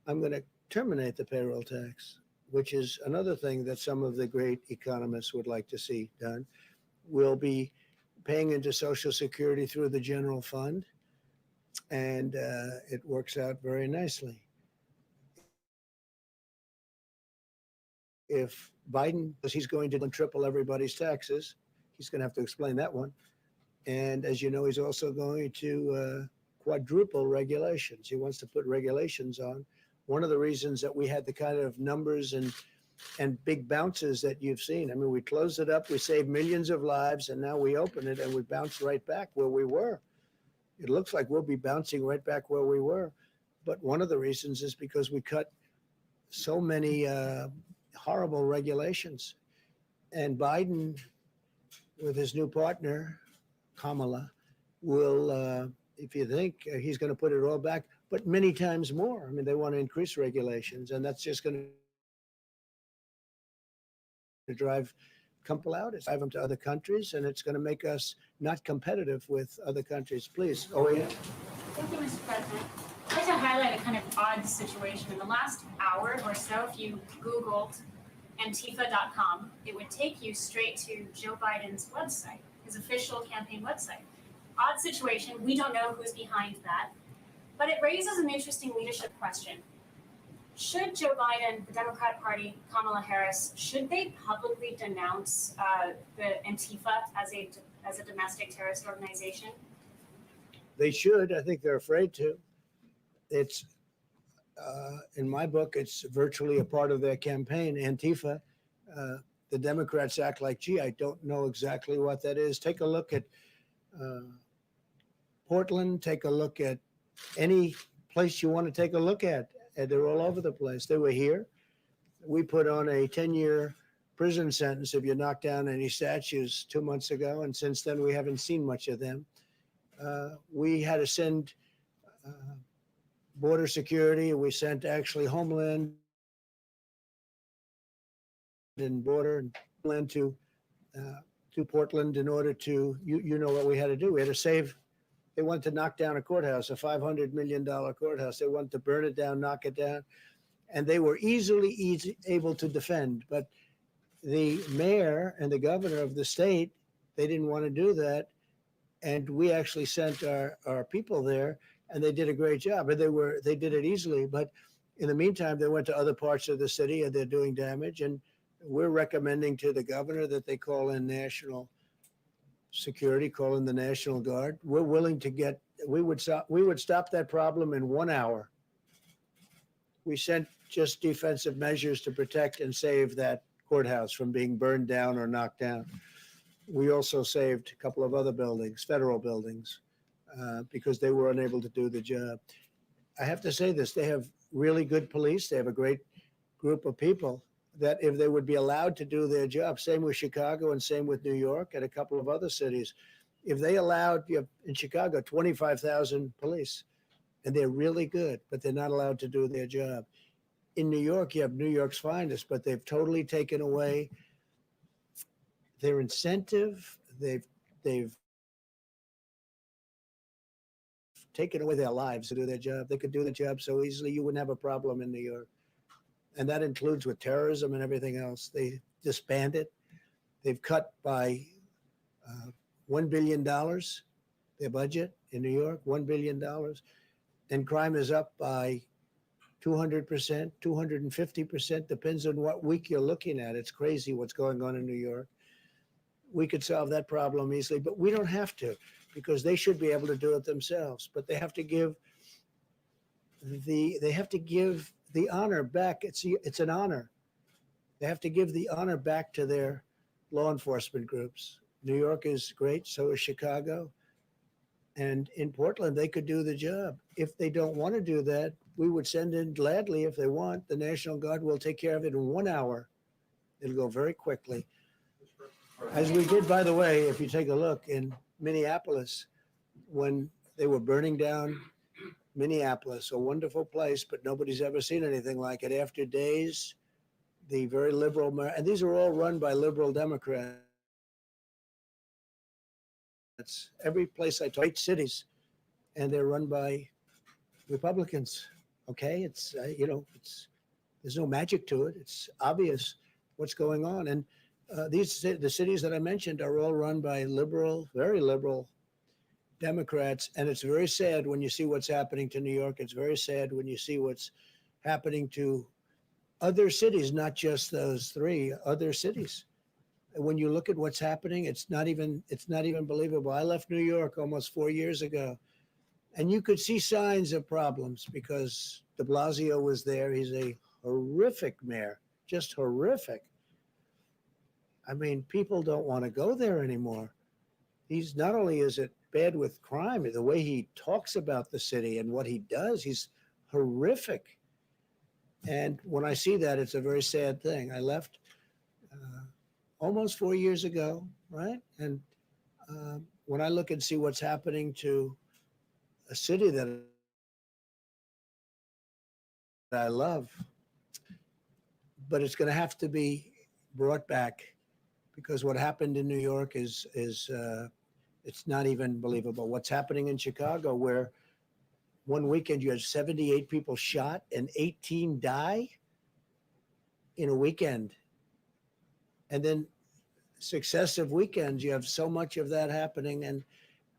I'm going to terminate the payroll tax, which is another thing that some of the great economists would like to see done. We'll be paying into Social Security through the general fund, and it works out very nicely. If Biden, because he's going to triple everybody's taxes, he's going to have to explain that one. And as you know, he's also going to quadruple regulations. He wants to put regulations on. One of the reasons that we had the kind of numbers and big bounces that you've seen. I mean, we closed it up, we saved millions of lives, and now we open it and we bounce right back where we were. It looks like we'll be bouncing right back where we were. But one of the reasons is because we cut so many horrible regulations. And Biden, with his new partner, Kamala, will, if you think he's going to put it all back, but many times more. I mean, they want to increase regulations, and that's just going to drive come out, it's drive them to other countries, and it's going to make us not competitive with other countries. Please, oh yeah. Thank you, Mr. President. I'd like to highlight a kind of odd situation. In the last hour or so, if you Googled Antifa.com, it would take you straight to Joe Biden's website, his official campaign website. Odd situation. We don't know who's behind that, but it raises an interesting leadership question. Should Joe Biden, the Democratic Party, Kamala Harris, should they publicly denounce the Antifa as a domestic terrorist organization? They should. I think they're afraid to. It's in my book, it's virtually a part of their campaign, Antifa. The Democrats act like, gee, I don't know exactly what that is. Take a look at Portland. Take a look at any place you want to take a look at. And they're all over the place. They were here. We put on a 10-year prison sentence if you knock down any statues 2 months ago. And since then, we haven't seen much of them. We had to send border security. We sent actually Homeland and border and Homeland to Portland in order to, you know what we had to do. We had to save. They wanted to knock down a courthouse, a $500 million courthouse. They wanted to burn it down, knock it down. And they were easily able to defend. But the mayor and the governor of the state, they didn't want to do that. And we actually sent our people there, and they did a great job. And they did it easily. But in the meantime, they went to other parts of the city, and they're doing damage. And we're recommending to the governor that they call in national security, call in the National Guard. We're willing to we would stop that problem in 1 hour. We sent just defensive measures to protect and save that courthouse from being burned down or knocked down. We also saved a couple of other buildings, federal buildings, because they were unable to do the job. I have to say this, they have really good police. They have a great group of people that if they would be allowed to do their job, same with Chicago and same with New York and a couple of other cities. If they allowed, you have in Chicago, 25,000 police, and they're really good, but they're not allowed to do their job. In New York, you have New York's finest, but they've totally taken away their incentive. They've taken away their lives to do their job. They could do the job so easily, you wouldn't have a problem in New York. And that includes with terrorism and everything else. They disbanded. They've cut by $1 billion, their budget in New York, $1 billion. And crime is up by 200%, 250%, depends on what week you're looking at. It's crazy what's going on in New York. We could solve that problem easily, but we don't have to, because they should be able to do it themselves. But they have to give the honor back. It's an honor. They have to give the honor back to their law enforcement groups. New York is great, so is Chicago. And in Portland, they could do the job. If they don't want to do that, we would send in gladly if they want. The National Guard will take care of it in 1 hour. It'll go very quickly. As we did, by the way, if you take a look in Minneapolis, when they were burning down Minneapolis, a wonderful place, but nobody's ever seen anything like it. After days, the very liberal, and these are all run by liberal Democrats. Every place I talk, 8 cities, and they're run by Republicans. Okay, it's there's no magic to it. It's obvious what's going on, and the cities that I mentioned are all run by liberal, very liberal Democrats, and it's very sad when you see what's happening to New York. It's very sad when you see what's happening to other cities, not just those 3 other cities. When you look at what's happening, it's not even believable. I left New York almost 4 years ago, and you could see signs of problems because de Blasio was there. He's a horrific mayor, just horrific. I mean, people don't want to go there anymore. He's not only is it bad with crime, the way he talks about the city and what he does, he's horrific. And when I see that, it's a very sad thing. I left almost 4 years ago, right? And when I look and see what's happening to a city that I love, but it's going to have to be brought back because what happened in New York is it's not even believable. What's happening in Chicago, where one weekend you had 78 people shot and 18 die in a weekend, and then successive weekends you have so much of that happening, and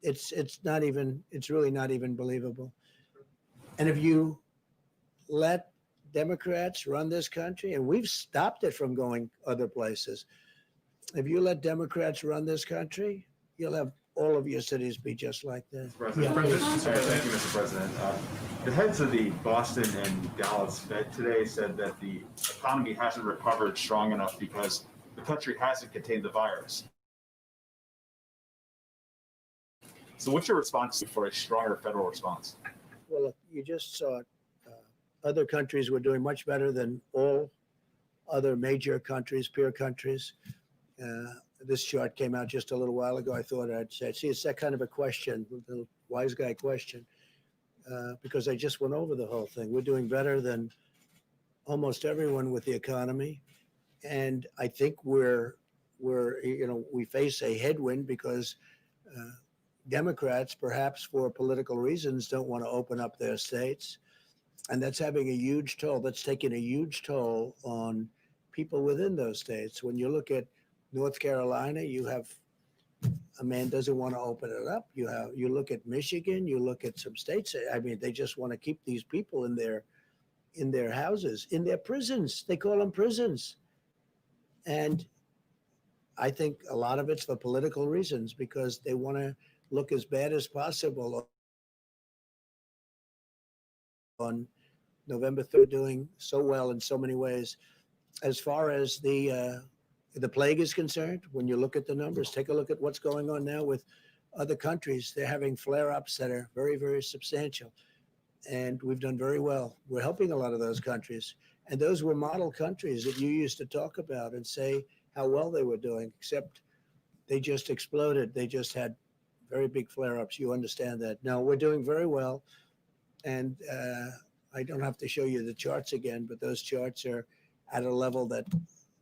it's really not even believable. And if you let Democrats run this country, and we've stopped it from going other places, if you let Democrats run this country, you'll have all of your cities be just like that. President, thank you, Mr. President. The heads of the Boston and Dallas Fed today said that the economy hasn't recovered strong enough because the country hasn't contained the virus. So what's your response for a stronger federal response? Well, look, you just saw it. Other countries were doing much better than all other major countries, peer countries. This chart came out just a little while ago. I thought I'd say, see, it's that kind of a question, the wise guy question, because I just went over the whole thing. We're doing better than almost everyone with the economy. And I think we face a headwind because Democrats, perhaps for political reasons, don't want to open up their states. And that's having a huge toll. That's taking a huge toll on people within those states. When you look at North Carolina, you have a man doesn't want to open it up. You look at Michigan, you look at some states. I mean, they just want to keep these people in their houses, in their prisons. They call them prisons. And I think a lot of it's for political reasons, because they want to look as bad as possible on November 3rd, doing so well in so many ways. As far as the plague is concerned, when you look at the numbers, take a look at what's going on now with other countries. They're having flare-ups that are very, very substantial. And we've done very well. We're helping a lot of those countries. And those were model countries that you used to talk about and say how well they were doing, except they just exploded. They just had very big flare-ups. You understand that. No, we're doing very well. And I don't have to show you the charts again, but those charts are at a level that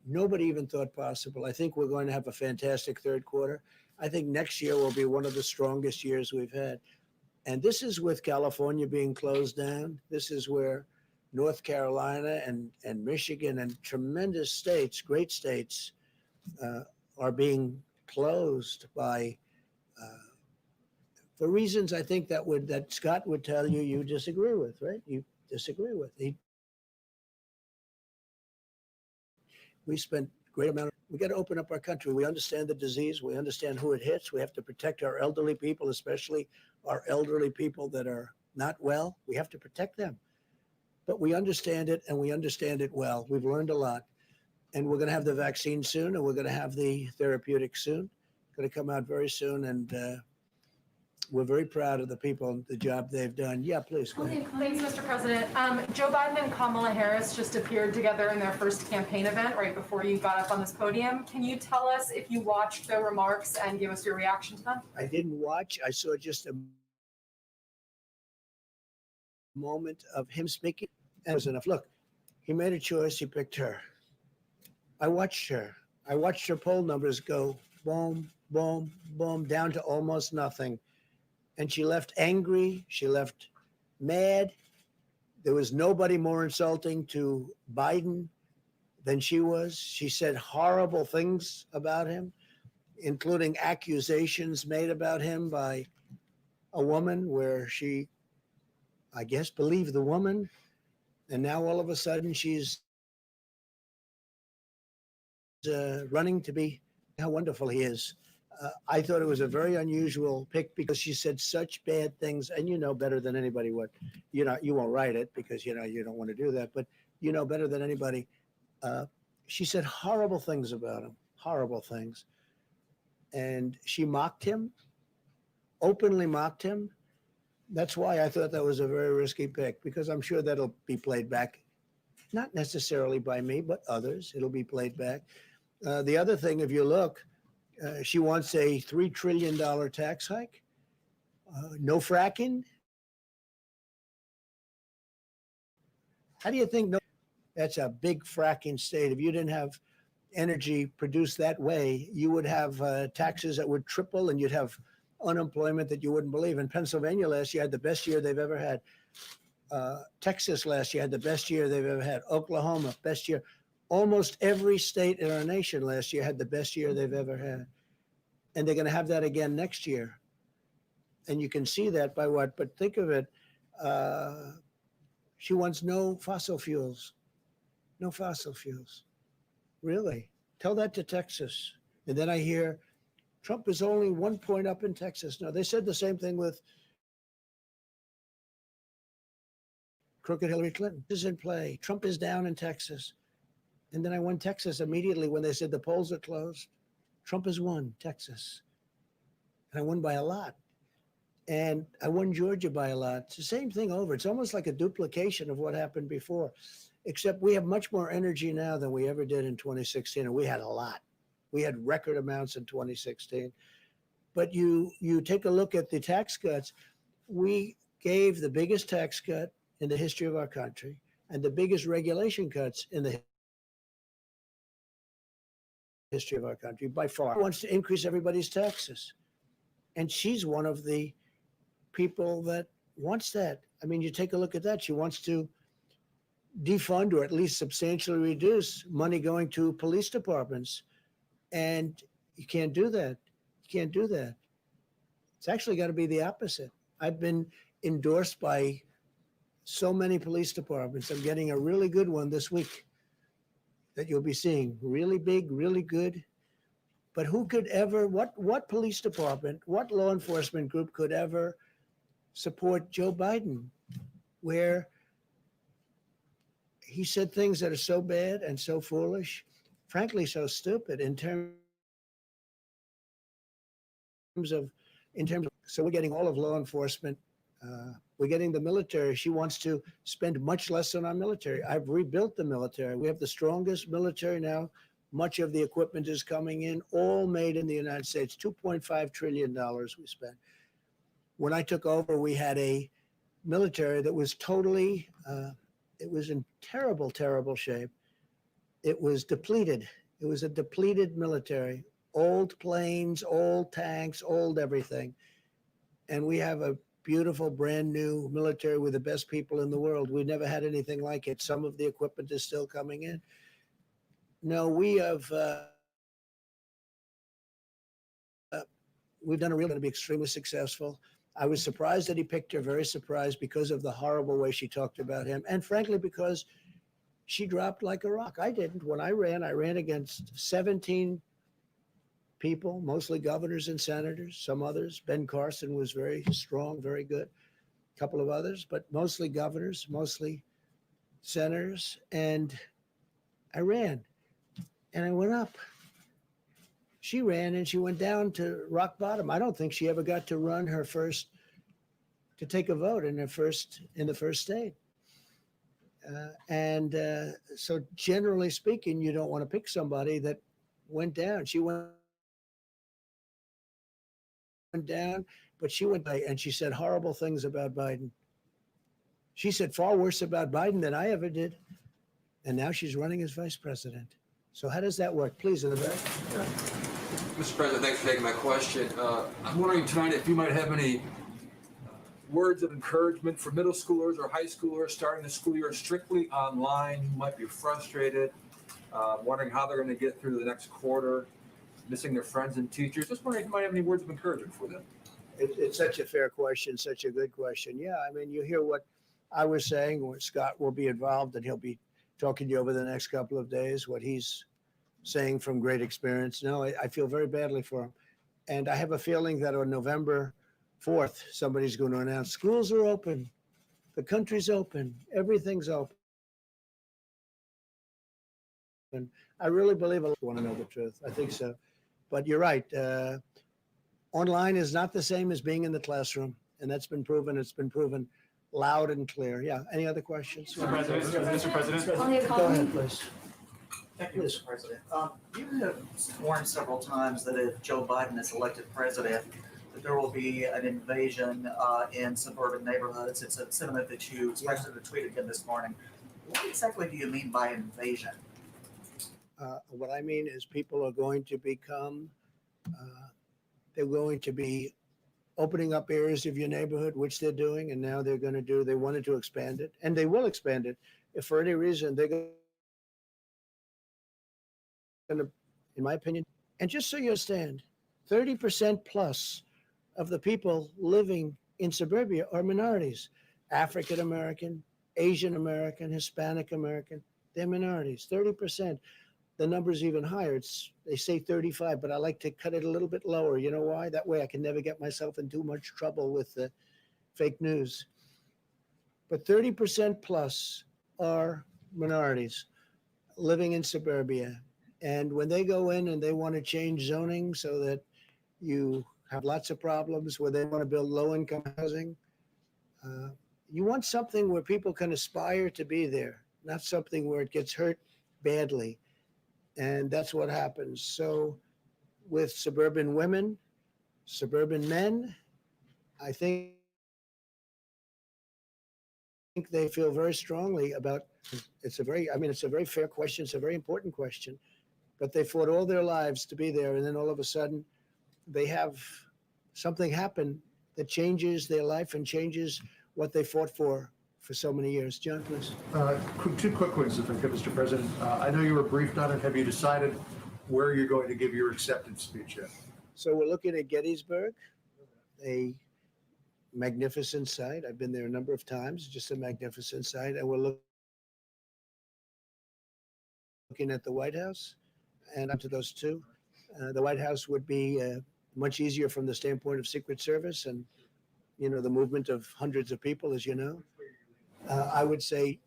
nobody even thought possible. I think we're going to have a fantastic third quarter. I think next year will be one of the strongest years we've had. And this is with California being closed down. This is where North Carolina and Michigan and tremendous states, great states, are being closed by for reasons I think that Scott would tell you you disagree with, right? You disagree with. We spent a great amount. We got to open up our country. We understand the disease. We understand who it hits. We have to protect our elderly people, especially our elderly people that are not well. We have to protect them. But we understand it, and we understand it well. We've learned a lot. And we're going to have the vaccine soon, and we're going to have the therapeutic soon. Going to come out very soon, and we're very proud of the people and the job they've done. Yeah, please. Go ahead. Thanks, Mr. President. Joe Biden and Kamala Harris just appeared together in their first campaign event right before you got up on this podium. Can you tell us if you watched their remarks and give us your reaction to them? I didn't watch. I saw just a moment of him speaking. And it was enough. Look, he made a choice. He picked her. I watched her. I watched her poll numbers go boom, boom, boom, down to almost nothing. And she left angry. She left mad. There was nobody more insulting to Biden than she was. She said horrible things about him, including accusations made about him by a woman where she, I guess, believed the woman. And now all of a sudden she's running to be how wonderful he is. I thought it was a very unusual pick because she said such bad things, and you know better than anybody what, you won't write it because, you don't want to do that, but you know better than anybody. She said horrible things about him, horrible things. And she mocked him, openly mocked him. That's why I thought that was a very risky pick, because I'm sure that'll be played back, not necessarily by me, but others. It'll be played back. The other thing, if you look, she wants a $3 trillion tax hike, no fracking. How do you think? No, that's a big fracking state. If you didn't have energy produced that way, you would have taxes that would triple and you'd have unemployment that you wouldn't believe. In Pennsylvania last year had the best year they've ever had. Texas last year had the best year they've ever had. Oklahoma, best year. Almost every state in our nation last year had the best year they've ever had. And they're going to have that again next year. And you can see that by what? But think of it. She wants no fossil fuels. No fossil fuels. Really? Tell that to Texas. And then I hear Trump is only 1 point up in Texas. No, they said the same thing with crooked Hillary Clinton. This is in play. Trump is down in Texas. And then I won Texas immediately when they said the polls are closed. Trump has won Texas. And I won by a lot. And I won Georgia by a lot. It's the same thing over. It's almost like a duplication of what happened before, except we have much more energy now than we ever did in 2016. And we had a lot. We had record amounts in 2016. But you take a look at the tax cuts. We gave the biggest tax cut in the history of our country and the biggest regulation cuts in the history of our country by far. Wants to increase everybody's taxes. And she's one of the people that wants that. I mean, you take a look at that. She wants to defund or at least substantially reduce money going to police departments. And you can't do that. You can't do that. It's actually got to be the opposite. I've been endorsed by so many police departments. I'm getting a really good one this week that you'll be seeing. Really big, really good. But who could ever, what police department, what law enforcement group could ever support Joe Biden, where he said things that are so bad and so foolish, frankly, so stupid in terms of, so we're getting all of law enforcement. We're getting the military. She wants to spend much less on our military. I've rebuilt the military. We have the strongest military now. Much of the equipment is coming in, all made in the United States. $2.5 trillion we spent. When I took over, we had a military that was totally, it was in terrible, terrible shape. It was depleted. It was a depleted military. Old planes, old tanks, old everything. And we have a beautiful, brand new military with the best people in the world. We never had anything like it. Some of the equipment is still coming in. No, we have, we've done a real, going to be extremely successful. I was surprised that he picked her, very surprised because of the horrible way she talked about him. And frankly, because she dropped like a rock. I didn't. When I ran against 17 people, mostly governors and senators, some others. Ben Carson was very strong, very good. A couple of others, but mostly governors, mostly senators. And I ran. And I went up. She ran and she went down to rock bottom. I don't think she ever got to run her first, to take a vote in the first state. So generally speaking, you don't want to pick somebody that went down. She went down, but she went and she said horrible things about Biden. She said far worse about Biden than I ever did. And now she's running as vice president. So how does that work? Please, in the back. Mr. President, thanks for taking my question. I'm wondering tonight if you might have any words of encouragement for middle schoolers or high schoolers starting the school year strictly online who might be frustrated, wondering how they're going to get through the next quarter, missing their friends and teachers. Just wondering if you might have any words of encouragement for them. It's such a fair question, such a good question. Yeah, I mean, you hear what I was saying, where Scott will be involved and he'll be talking to you over the next couple of days, what he's saying from great experience. No, I feel very badly for him. And I have a feeling that on November 4th, somebody's going to announce schools are open, the country's open, everything's open. And I really believe I want to know the truth. I think so. But you're right. Online is not the same as being in the classroom. And that's been proven. It's been proven loud and clear. Yeah. Any other questions? Mr. President. Go ahead, please. Thank you, Mr. President. You have warned several times that if Joe Biden is elected president, that there will be an invasion in suburban neighborhoods. It's a sentiment that you expressed in a tweet again this morning. What exactly do you mean by invasion? What I mean is people are going to become, they're going to be opening up areas of your neighborhood, which they're doing, and now they're going to do, they wanted to expand it, and they will expand it. If for any reason they're going to, in my opinion, and just so you understand, 30% plus of the people living in suburbia are minorities. African American, Asian American, Hispanic American, they're minorities, 30%. The number's even higher. They say 35, but I like to cut it a little bit lower. You know why? That way I can never get myself in too much trouble with the fake news. But 30% plus are minorities living in suburbia. And when they go in and they want to change zoning so that you have lots of problems, where they want to build low-income housing, you want something where people can aspire to be there, not something where it gets hurt badly. And that's what happens. So with suburban women, suburban men, I think they feel very strongly about, it's a very fair question. It's a very important question, but they fought all their lives to be there. And then all of a sudden they have something happen that changes their life and changes what they fought for so many years. John, please. Two quick ones, if I could, Mr. President. I know you were briefed on it. Have you decided where you're going to give your acceptance speech yet? So we're looking at Gettysburg, a magnificent site. I've been there a number of times, just a magnificent site. And we're looking at the White House, and up to those two. The White House would be much easier from the standpoint of Secret Service and, you know, the movement of hundreds of people, as you know. I would say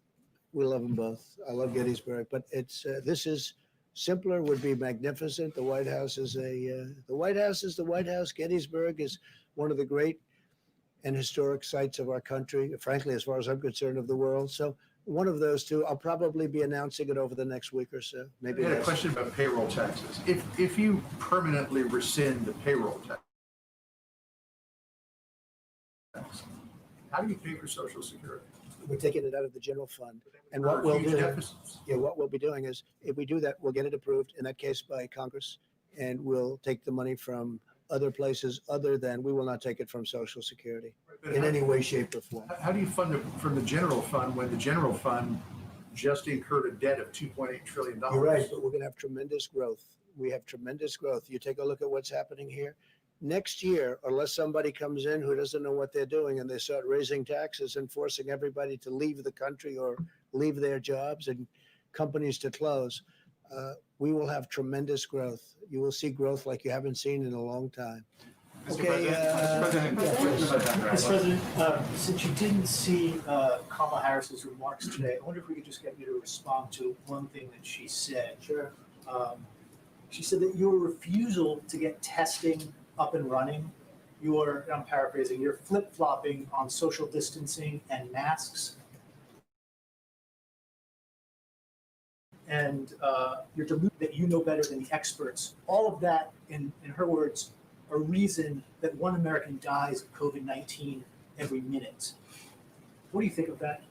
we love them both. I love Gettysburg, but it's this is simpler, would be magnificent. The White House is the White House is the White House. Gettysburg is one of the great and historic sites of our country, frankly, as far as I'm concerned, of the world. So one of those two, I'll probably be announcing it over the next week or so. Maybe. I had a question about payroll taxes. If you permanently rescind the payroll tax, how do you pay for Social Security? We're taking it out of the general fund. And what we'll do, deficits. what we'll be doing is, if we do that, we'll get it approved, in that case by Congress, and we'll take the money from other places other than, we will not take it from Social Security in any way, shape, or form. How do you fund it from the general fund when the general fund just incurred a debt of $2.8 trillion? You're right, but we're going to have tremendous growth. We have tremendous growth. You take a look at what's happening here. Next year, unless somebody comes in who doesn't know what they're doing and they start raising taxes and forcing everybody to leave the country or leave their jobs and companies to close, we will have tremendous growth. You will see growth like you haven't seen in a long time. Okay. Mr. President, since you didn't see Kamala Harris's remarks today, I wonder if we could just get you to respond to one thing that she said. Sure. She said that your refusal to get testing up and running, I'm paraphrasing, you're flip-flopping on social distancing and masks. And you're deluded that you know better than the experts. All of that, in her words, a reason that one American dies of COVID-19 every minute. What do you think of that?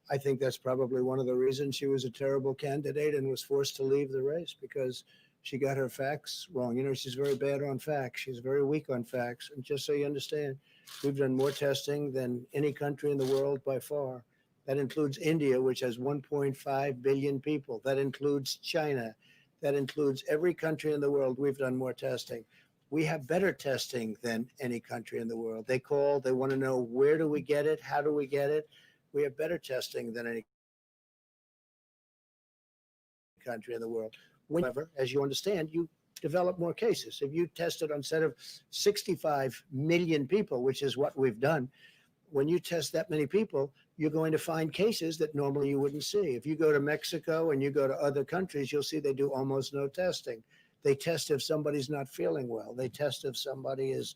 I think that's probably one of the reasons she was a terrible candidate and was forced to leave the race, because she got her facts wrong. You know, she's very bad on facts. She's very weak on facts. And just so you understand, we've done more testing than any country in the world by far. That includes India, which has 1.5 billion people. That includes China. That includes every country in the world. We've done more testing. We have better testing than any country in the world. They call, they want to know, where do we get it? How do we get it? We have better testing than any country in the world. However, as you understand, you develop more cases. If you tested on set of 65 million people, which is what we've done, when you test that many people, you're going to find cases that normally you wouldn't see. If you go to Mexico and you go to other countries, you'll see they do almost no testing. They test if somebody's not feeling well. They test if somebody is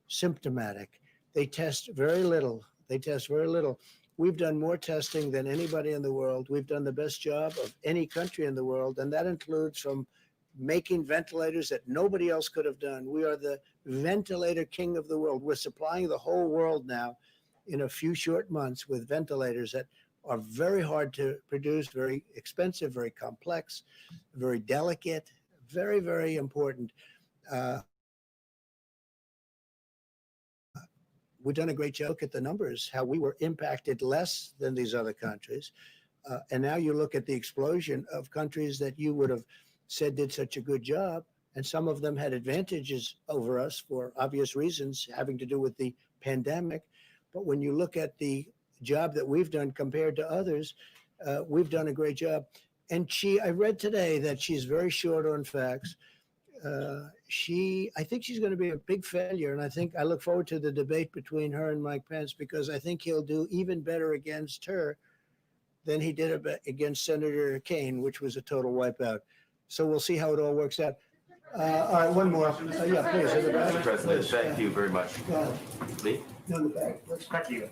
symptomatic. They test very little. We've done more testing than anybody in the world. We've done the best job of any country in the world, and that includes from making ventilators that nobody else could have done. We are the ventilator king of the world. We're supplying the whole world now in a few short months with ventilators that are very hard to produce, very expensive, very complex, very delicate, very, very important. We've done a great job at the numbers, how we were impacted less than these other countries. And now you look at the explosion of countries that you would have said did such a good job, and some of them had advantages over us for obvious reasons having to do with the pandemic. But when you look at the job that we've done compared to others, we've done a great job. And I read today that she's very short on facts. I think she's going to be a big failure. And I look forward to the debate between her and Mike Pence, because I think he'll do even better against her than he did against Senator Kaine, which was a total wipeout. So we'll see how it all works out. All right, one more. Yeah, please. Mr. President, thank you very much. Lee? No, in the back. Thank you.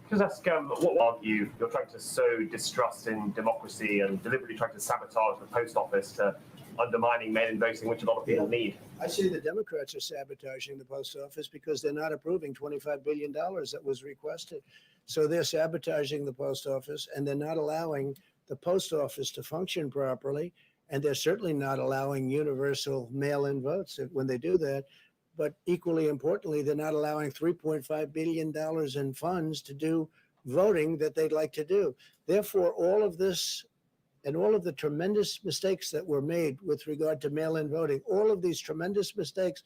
Just ask what argue you're trying to sow distrust in democracy and deliberately trying to sabotage the post office to undermining mail-in voting, which a lot of people need. I say the Democrats are sabotaging the post office because they're not approving $25 billion that was requested. So they're sabotaging the post office, and they're not allowing the post office to function properly. And they're certainly not allowing universal mail-in votes when they do that. But equally importantly, they're not allowing $3.5 billion in funds to do voting that they'd like to do. Therefore, all of this and all of the tremendous mistakes that were made with regard to mail-in voting, all of these tremendous mistakes,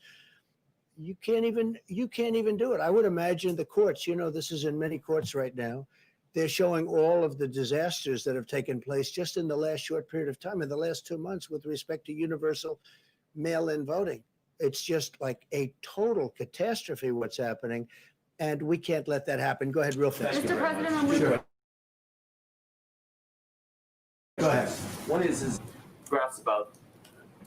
you can't even do it. I would imagine the courts, this is in many courts right now, they're showing all of the disasters that have taken place just in the last short period of time, in the last 2 months, with respect to universal mail-in voting. It's just like a total catastrophe what's happening, and we can't let that happen. Go ahead real fast. Mr. President, I'm Sure. Go ahead. One is graphs about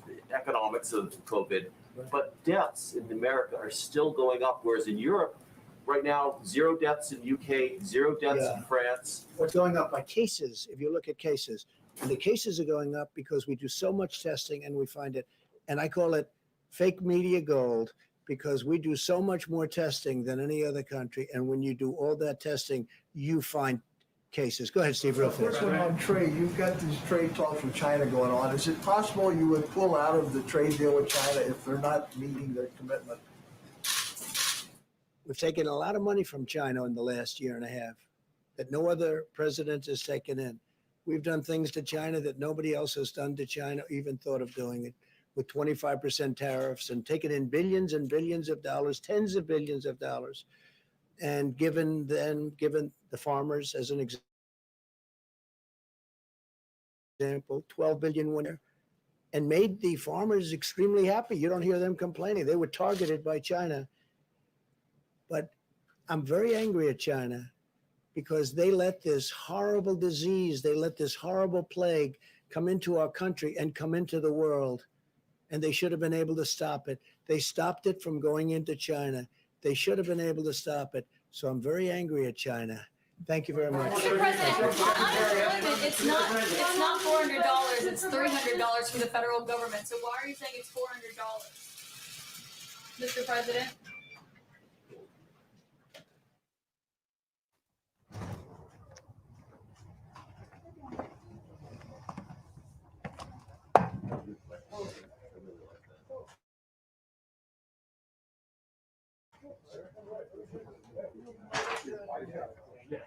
the economics of COVID, but deaths in America are still going up, whereas in Europe, right now, 0 deaths in UK, 0 deaths in France. What's going up by cases, if you look at cases, and the cases are going up because we do so much testing and we find it, and I call it fake media gold, because we do so much more testing than any other country, and when you do all that testing, you find cases. Go ahead, Steve, real fast. First one on trade. You've got these trade talks with China going on. Is it possible you would pull out of the trade deal with China if they're not meeting their commitment? We've taken a lot of money from China in the last year and a half that no other president has taken in. We've done things to China that nobody else has done to China, even thought of doing it, with 25% tariffs, and taken in billions and billions of dollars, tens of billions of dollars, and given the farmers, as an example, $12 billion winner, and made the farmers extremely happy. You don't hear them complaining. They were targeted by China. But I'm very angry at China because they let this horrible disease, they let this horrible plague come into our country and come into the world. And they should have been able to stop it. They stopped it from going into China. They should have been able to stop it. So I'm very angry at China. Thank you very much. Mr. President, on unemployment, it's not $400, it's $300 for the federal government. So why are you saying it's $400? Mr. President? Yeah.